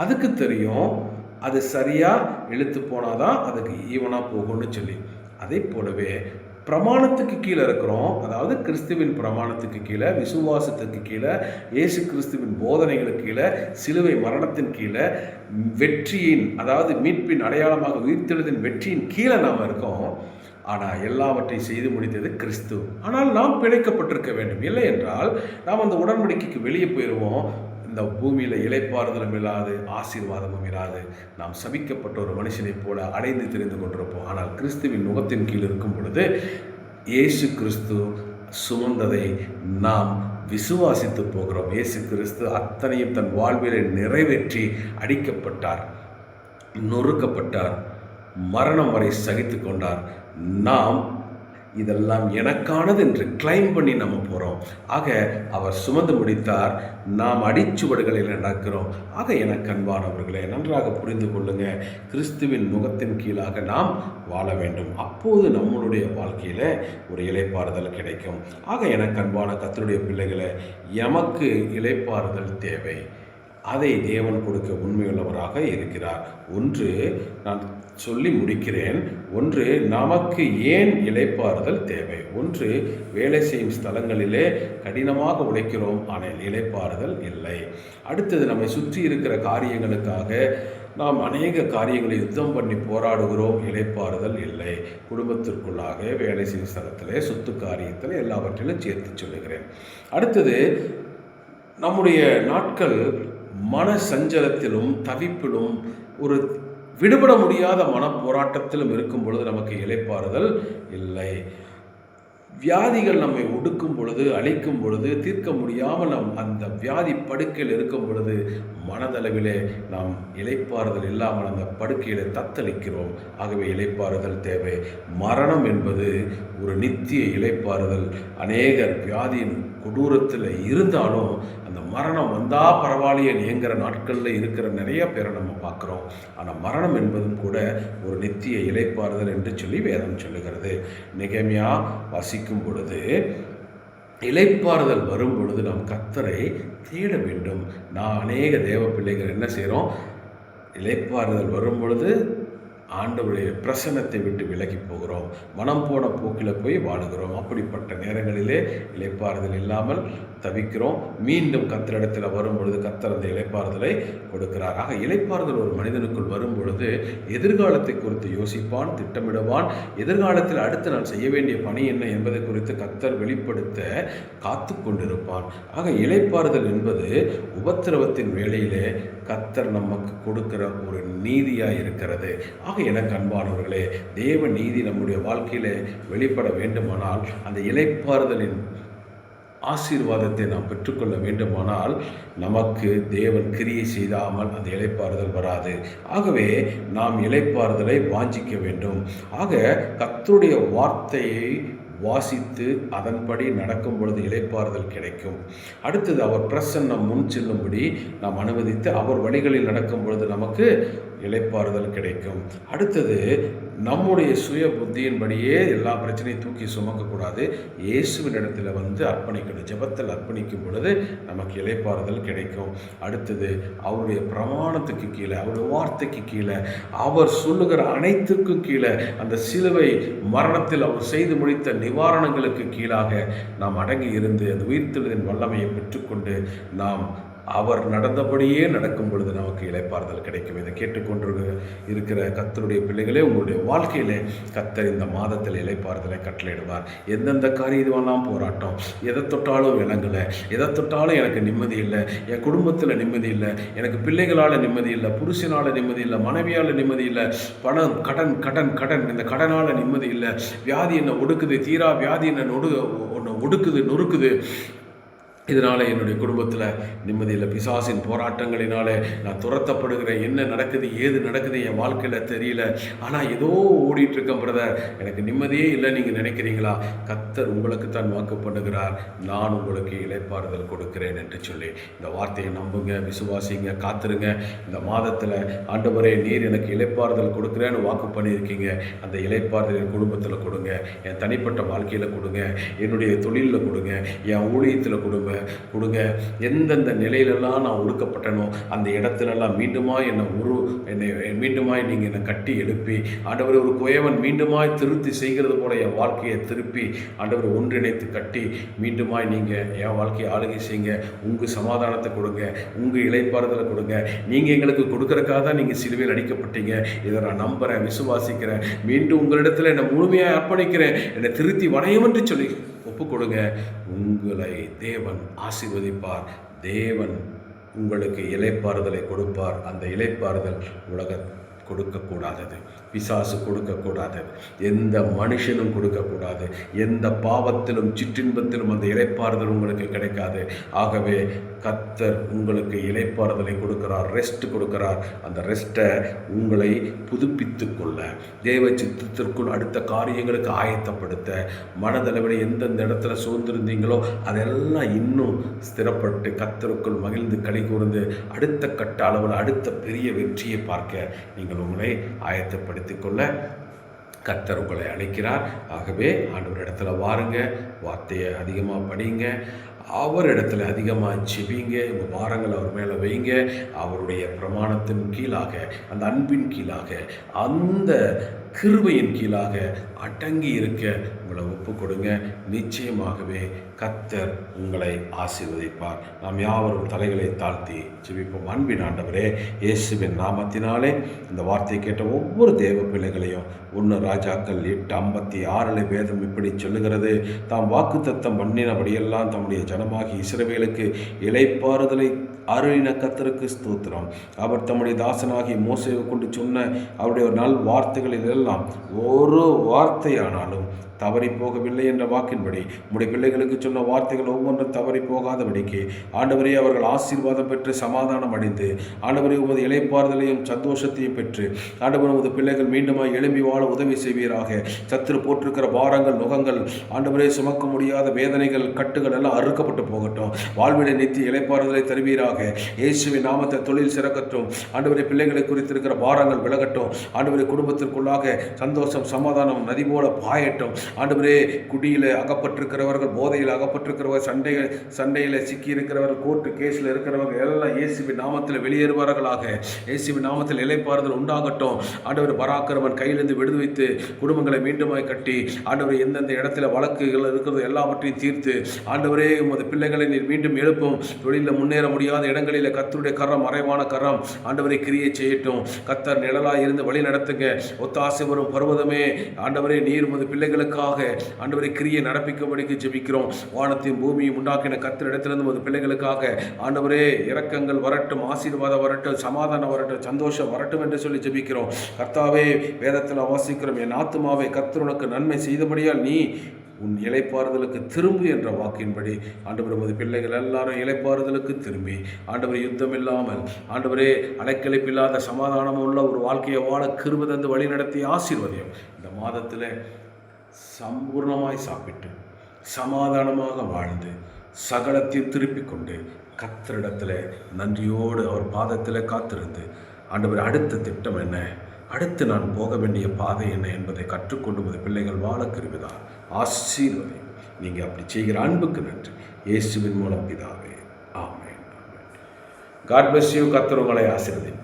அதுக்கு தெரியும் அது சரியாக இழுத்து போனாதான் அதுக்கு ஈவனாக போகும்னு சொல்லி. அதே போலவே பிரமாணத்துக்கு கீழே இருக்கிறோம், அதாவது கிறிஸ்துவின் பிரமாணத்துக்கு கீழே, விசுவாசத்துக்கு கீழே, இயேசு கிறிஸ்துவின் போதனைகளுக்கு கீழே, சிலுவை மரணத்தின் கீழே, வெற்றியின் அதாவது மீட்பின் அடையாளமாக உயிர்த்தெழுதின் வெற்றியின் கீழே நாம் இருக்கோம். ஆனால் எல்லாவற்றையும் செய்து முடித்தது கிறிஸ்து. ஆனால் நாம் பிழைக்கப்பட்டிருக்க வேண்டும். இல்லை என்றால் நாம் அந்த உடன்படிக்கைக்கு வெளியே போயிடுவோம். இந்த பூமியில் இளைப்பாறுதலும் இல்லாது ஆசீர்வாதமும் இல்லாது நாம் சபிக்கப்பட்ட ஒரு மனுஷனைப் போல அடைந்து தெரிந்து கொண்டிருப்போம். ஆனால் கிறிஸ்துவின் நுகத்தின் கீழ் இருக்கும் பொழுது இயேசு கிறிஸ்து சுமந்ததை நாம் விசுவாசித்து போகிறோம். இயேசு கிறிஸ்து அத்தனையும் தன் வாழ்விலே நிறைவேற்றி அடிக்கப்பட்டார், நொறுக்கப்பட்டார், மரணம் வரை சகித்து கொண்டார். நாம் இதெல்லாம் எனக்கானது என்று கிளைம் பண்ணி நம்ம போகிறோம். ஆக அவர் சுமந்து முடித்தார், நாம் அடிச்சுவடுகளில் நடக்கிறோம். ஆக எனக்கு அன்பானவர்களே, நன்றாக புரிந்து கொள்ளுங்க, கிறிஸ்துவின் நுகத்தின் கீழாக நாம் வாழ வேண்டும். அப்போது நம்மளுடைய வாழ்க்கையில் ஒரு இளைப்பாறுதல் கிடைக்கும். ஆக எனக்கு அன்பான கர்த்தருடைய பிள்ளைகளை, எமக்கு இளைப்பாறுதல் தேவை. அதை தேவன் கொடுக்க உண்மையுள்ளவராக இருக்கிறார். ஒன்று நான் சொல்லி முடிக்கிறேன். ஒன்று, நமக்கு ஏன் இளைப்பாறுதல் தேவை? ஒன்று, வேலை செய்யும் ஸ்தலங்களிலே கடினமாக உழைக்கிறோம், ஆனால் இளைப்பாறுதல் இல்லை. அடுத்தது, நம்மை சுற்றி இருக்கிற காரியங்களுக்காக நாம் அநேக காரியங்களை யுத்தம் பண்ணி போராடுகிறோம், இளைப்பாறுதல் இல்லை. குடும்பத்திற்குள்ளாக, வேலை செய்யும் ஸ்தலத்திலே, சொத்து காரியத்தில் எல்லாவற்றிலும் சேர்த்து சொல்லுகிறேன். அடுத்தது, நம்முடைய நாட்கள் மன சஞ்சலத்திலும் தவிப்பிலும் ஒரு விடுபட முடியாத மன போராட்டத்திலும் இருக்கும் பொழுது நமக்கு இளைப்பாறுதல் இல்லை. வியாதிகள் நம்மை ஒடுக்கும் பொழுது, அழிக்கும் பொழுது, தீர்க்க முடியாமல் நாம் அந்த வியாதி படுக்கையில் இருக்கும் பொழுது மனதளவிலே நாம் இளைப்பாறுதல் இல்லாமல் அந்த படுக்கையில் தத்தளிக்கிறோம். ஆகவே இளைப்பாறுதல் தேவை. மரணம் என்பது ஒரு நித்திய இளைப்பாறுதல். அநேகர் வியாதியின் கொடூரத்தில் இருந்தாலும் அந்த மரணம் வந்தால் பரவாயில்லையே ஏங்குற நாட்களில் இருக்கிற நிறைய பேரை நம்ம பார்க்குறோம். ஆனால் மரணம் என்பதும் கூட ஒரு நித்திய இளைப்பாறுதல் என்று சொல்லி வேதம் சொல்லுகிறது. நெகேமியா வாசிக்கும் பொழுது, இளைப்பாறுதல் வரும் பொழுது நாம் கர்த்தரை தேட வேண்டும். நான் அநேக தேவ பிள்ளைகள் என்ன செய்கிறோம்? இளைப்பாறுதல் வரும் பொழுது ஆண்டவருடைய பிரசன்னத்தை விட்டு விலகி போகிறோம், மனம் போன போக்கில் போய் வாழுகிறோம். அப்படிப்பட்ட நேரங்களிலே இளைப்பாறுதல் இல்லாமல் தவிக்கிறோம். மீண்டும் கர்த்தரிடத்தில் வரும் பொழுது கர்த்தர் அந்த இளைப்பாறுதலை கொடுக்கிறார். ஆக இளைப்பாறுதல் ஒரு மனிதனுக்குள் வரும் பொழுது எதிர்காலத்தை குறித்து யோசிப்பான், திட்டமிடுவான். எதிர்காலத்தில் அடுத்து நான் செய்ய வேண்டிய பணி என்ன என்பதை குறித்து கர்த்தர் வெளிப்படுத்த காத்து கொண்டிருப்பான். ஆக இளைப்பாறுதல் என்பது உபத்திரவத்தின் வேளையிலே கர்த்தர் நமக்கு கொடுக்கிற ஒரு நீதியாக இருக்கிறது. ஆக எனக்கு அன்பானவர்களே, தேவ நீதி நம்முடைய வாழ்க்கையிலே வெளிப்பட வேண்டுமானால் அந்த இளைப்பாறுதலின் ஆசீர்வாதத்தை நாம் பெற்றுக்கொள்ள வேண்டுமானால் நமக்கு தேவன் கிரியை செய்தாமல் அந்த இளைப்பாறுதல் வராது. ஆகவே நாம் இளைப்பாறுதலை வாஞ்சிக்க வேண்டும். ஆக கர்த்தருடைய வார்த்தையை வாசித்து அதன்படி நடக்கும் பொழுது இளைப்பாறுதல் கிடைக்கும். அடுத்தது அவர் பிரசன்னம் முன் செல்லும்படி நாம் அனுமதித்து அவர் வழிகளில் நடக்கும் பொழுது நமக்கு இளைப்பாறுதல் கிடைக்கும். அடுத்தது நம்முடைய சுய புத்தியின்படியே எல்லா பிரச்சனையும் தூக்கி சுமக்கக்கூடாது. இயேசுவின் இடத்துல அர்ப்பணிக்கணும். ஜெபத்தில் அர்ப்பணிக்கும் பொழுது நமக்கு இளைப்பாறுதல் கிடைக்கும். அடுத்தது அவருடைய பிரமாணத்துக்கு கீழே, அவருடைய வார்த்தைக்கு கீழே, அவர் சொல்லுகிற அனைத்துக்கும் கீழே, அந்த சிலுவை மரணத்தில் அவர் செய்து முடித்த நிவாரணங்களுக்கு கீழாக நாம் அடங்கி இருந்து அந்த உயிர்த்தெழுதலின் வல்லமையை பெற்றுக்கொண்டு நாம் அவர் நடந்தபடியே நடக்கும் பொழுது நமக்கு இளைப்பாறுதல் கிடைக்கும். இதை கேட்டுக்கொண்டு இருக்கிற கர்த்தருடைய பிள்ளைகளே, உங்களுடைய வாழ்க்கையிலே கர்த்தர் இந்த மாதத்தில் இளைப்பாறுதலை கட்டளையிடுவார். எந்தெந்த காரியமெல்லாம் போராட்டம், எதை தொட்டாலும் விளங்கலை, எதை தொட்டாலும் எனக்கு நிம்மதி இல்லை, என் குடும்பத்தில் நிம்மதி இல்லை, எனக்கு பிள்ளைகளால் நிம்மதி இல்லை, புருஷனால் நிம்மதி இல்லை, மனைவியால் நிம்மதி இல்லை, பணம், கடன் கடன் கடன், இந்த கடனால் நிம்மதி இல்லை, வியாதி என்னை ஒடுக்குது, தீரா வியாதி என்னை ஒடுக்குது நொறுக்குது, இதனால் என்னுடைய குடும்பத்தில் நிம்மதியில், பிசாசின் போராட்டங்களினாலே நான் துரத்தப்படுகிறேன், என்ன நடக்குது ஏது நடக்குது என் வாழ்க்கையில் தெரியல, ஆனால் ஏதோ ஓடிட்டுருக்கேன் பிரதர், எனக்கு நிம்மதியே இல்லை நீங்கள் நினைக்கிறீங்களா? கர்த்தர் உங்களுக்கு தான் வாக்கு பண்ணுகிறார், நான் உங்களுக்கு இளைப்பாறுதல் கொடுக்கிறேன் என்று சொல்லி இந்த வார்த்தையை நம்புங்க, விசுவாசிங்க, காத்துருங்க. இந்த மாதத்தில் ஆண்டவரே நீர் எனக்கு இளைப்பாறுதல் கொடுக்குறேன்னு வாக்கு பண்ணியிருக்கீங்க. அந்த இளைப்பாறுதல் என் குடும்பத்தில் கொடுங்க, என் தனிப்பட்ட வாழ்க்கையில் கொடுங்க, என்னுடைய தொழிலில் கொடுங்க, என் ஊழியத்தில் கொடுங்க, எந்தெந்த நிலையிலெல்லாம் நான் ஒடுக்கப்பட்டனோ அந்த இடத்துலெல்லாம் மீண்டுமாய் என்னை மீண்டுமாய் நீங்கள் என்னை கட்டி எழுப்பி ஆண்டவர் ஒரு குயவன் மீண்டுமாய் திருத்தி செய்கிறது போல என் வாழ்க்கையை திருப்பி ஆண்டவர் ஒன்றிணைத்து கட்டி மீண்டுமாய் நீங்கள் என் வாழ்க்கையை ஆளுகை செய்யுங்க. உங்கள் சமாதானத்தை கொடுங்க, உங்கள் இளைப்பாறுதலை கொடுங்க. நீங்கள் எங்களுக்கு கொடுக்கறக்காக தான் நீங்கள் சிலுவையில் அடிக்கப்பட்டீங்க. இதை நான் நம்புகிறேன், விசுவாசிக்கிறேன். மீண்டும் உங்களிடத்தில் என்னை முழுமையாக அர்ப்பணிக்கிறேன், என்னை திருத்தி வணையும் என்று சொல்லி ஒப்பு கொடுங்க. உங்களை தேவன் ஆசீர்வதிப்பார். தேவன் உங்களுக்கு இளைப்பாறுதலை கொடுப்பார். அந்த இளைப்பாறுதல் உலக கொடுக்கக்கூடாதது, பிசாசு கொடுக்கக்கூடாதது, எந்த மனுஷனும் கொடுக்கக்கூடாது, எந்த பாவத்திலும் சிற்றின்பத்திலும் அந்த இளைப்பாறுதல் உங்களுக்கு கிடைக்காது. ஆகவே கர்த்தர் உங்களுக்கு இளைப்பாறுதலை கொடுக்கிறார், ரெஸ்ட் கொடுக்கிறார். அந்த ரெஸ்ட்டை உங்களை புதுப்பித்து கொள்ள, தேவ சித்தத்திற்குள் அடுத்த காரியங்களுக்கு ஆயத்தப்படுத்த, மனதளவில் எந்தெந்த இடத்துல சோர்ந்திருந்தீங்களோ அதெல்லாம் இன்னும் ஸ்திரப்பட்டு கர்த்தருக்குள் மகிழ்ந்து களி கூர்ந்து அடுத்த கட்ட அளவில் அடுத்த பெரிய வெற்றியை பார்க்க நீங்கள் உங்களை ஆயத்தப்படுத்திக் கொள்ள கர்த்தர் உங்களை அழைக்கிறார். ஆகவே ஆண்டவர் இடத்துல வாருங்க, வார்த்தையை அதிகமாக படிங்க, அவர் இடத்துல அதிகமாக செபிங்க, உங்கள் பாரங்கள் அவர் மேலே வைங்க. அவருடைய பிரமாணத்தின் கீழாக, அந்த அன்பின் கீழாக, அந்த கிருபையின் கீழாக அடங்கி இருக்க உங்களை ஒப்பு கொடுங்க. நிச்சயமாகவே கர்த்தர் உங்களை ஆசீர்வதிப்பார். நாம் யாவரும் தலைகளை தாழ்த்தி ஜெபிப்போம். அன்பின் ஆண்டவரே, இயேசுவின் நாமத்தினாலே இந்த வார்த்தையை கேட்ட ஒவ்வொரு தேவ பிள்ளைகளையும் 1 ராஜாக்கள் 8:56 வேதம் இப்படி சொல்லுகிறது, தாம் வாக்குத்தத்தம் பண்ணினபடியெல்லாம் தம்முடைய ஜனமாகி இஸ்ரவேலுக்கு இளைப்பாறுதலை அருளின கர்த்தருக்கு ஸ்தோத்திரம். அவர் தம்முடைய தாசனாகி மோசேவை கொண்டு சொன்ன அவருடைய நல் வார்த்தைகளில் எல்லாம் ஒரு வார்த்தையானாலும் தவறி போகவில்லை என்ற வாக்கின்படி உம்முடைய பிள்ளைகளுக்கு சொன்ன வார்த்தைகள் ஒவ்வொன்றும் தவறி போகாதபடிக்கு ஆண்டவரே அவர்கள் ஆசீர்வாதம் பெற்று சமாதானம் அடைந்து ஆண்டவரே உமது இளைப்பாறுதலையும் சந்தோஷத்தையும் பெற்று ஆண்டவர் உமது பிள்ளைகள் மீண்டுமாய் எழும்பி வாழ உதவி செய்வீராக. சத்துரு போட்டிருக்கிற பாரங்கள், நுகங்கள், ஆண்டவரே சுமக்க முடியாத வேதனைகள், கட்டுகள் எல்லாம் அறுக்கப்பட்டு போகட்டும். வாழ்விலை நித்திய இளைப்பாறுதலை தருவீராக. இயேசுவின் நாமத்தை தொழில் சிறக்கட்டும். ஆண்டவரே பிள்ளைகளை குறித்திருக்கிற பாரங்கள் விலகட்டும். ஆண்டவரே குடும்பத்திற்குள்ளாக சந்தோஷம், சமாதானம் நதி போல பாயட்டும். ஆண்டவரே குடியில் அகப்பட்டிருக்கிறவர்கள், போதையில் அகப்பட்டிருக்கிறவர்கள், சண்டையில் சிக்கியிருக்கிறவர்கள், கோர்ட்டு கேஸில் இருக்கிறவர்கள் எல்லாம் இயேசுவின் நாமத்தில் வெளியேறுவார்களாக. இயேசுவின் நாமத்தில் இளைப்பாறுதல் உண்டாகட்டும். ஆண்டவர் பராக்கிரமன் கையிலிருந்து விடுவித்து குடும்பங்களை மீண்டுமாய் கட்டி ஆண்டவரை எந்தெந்த இடத்துல வழக்குகள் இருக்கிறது எல்லாவற்றையும் தீர்த்து ஆண்டவரே உமது பிள்ளைகளை நீர் மீண்டும் எழுப்பும். தொழிலில் முன்னேற முடியாத இடங்களில் கர்த்தருடைய கரம், மறைவான கரம் ஆண்டவரை கிரியை செய்யட்டும். கர்த்தர் நிழலாய் இருந்து வழி நடத்துங்க. ஒத்தாசை வரும் பர்வதமே ஆண்டவரே நீர் உமது பிள்ளைகளுக்காக ஆண்டவரை கிரியை நடப்பிக்கும்படிக்கு ஜெபிக்கிறோம். வானத்தையும் பூமியும் உண்டாக்கின கர்த்தரிடத்திலிருந்து உமது பிள்ளைகளுக்காக ஆண்டவரே இரக்கங்கள் வரட்டும், ஆசீர்வாதம் வரட்டும், சமாதானம் வரட்டும், சந்தோஷம் வரட்டும் என்று சொல்லி ஜெபிக்கிறோம். கர்த்தாவே வேதத்தில் வாசிக்கிறோம், என் ஆத்துமாவே கர்த்தர் உனக்கு நன்மை செய்தபடியால் நீ உன் இளைப்பாறுதலுக்கு திரும்பு என்ற வாக்கின்படி ஆண்டவர் உமது பிள்ளைகள் எல்லாரும் இளைப்பாறுதலுக்கு திரும்பி ஆண்டவர் யுத்தம் இல்லாமல் ஆண்டவரே அலைக்கழிப்பில்லாத சமாதானம் உள்ள ஒரு வாழ்க்கையை வாழ கிருபை தந்து வழி நடத்தி ஆசீர்வதியும். இந்த மாதத்தில் சம்பூர்ணமாய் சாப்பிட்டு சமாதானமாக வாழ்ந்து சகலத்தையும் திருப்பிக் கொண்டு கர்த்தரிடத்தில் நன்றியோடு அவர் பாதத்தில் காத்திருந்து ஆண்டவர் அடுத்த திட்டம் என்ன, அடுத்து நான் போக வேண்டிய பாதை என்ன என்பதை கற்றுக்கொண்டு பிள்ளைகள் வாழ கிருபைதான் ஆசீர்வதி. நீங்கள் அப்படி செய்கிற அன்புக்கு நன்றி. இயேசுவின் மூலம் பிதாவே, ஆமென். God bless you. கர்த்தர் உங்களை ஆசீர்வதிப்பார்.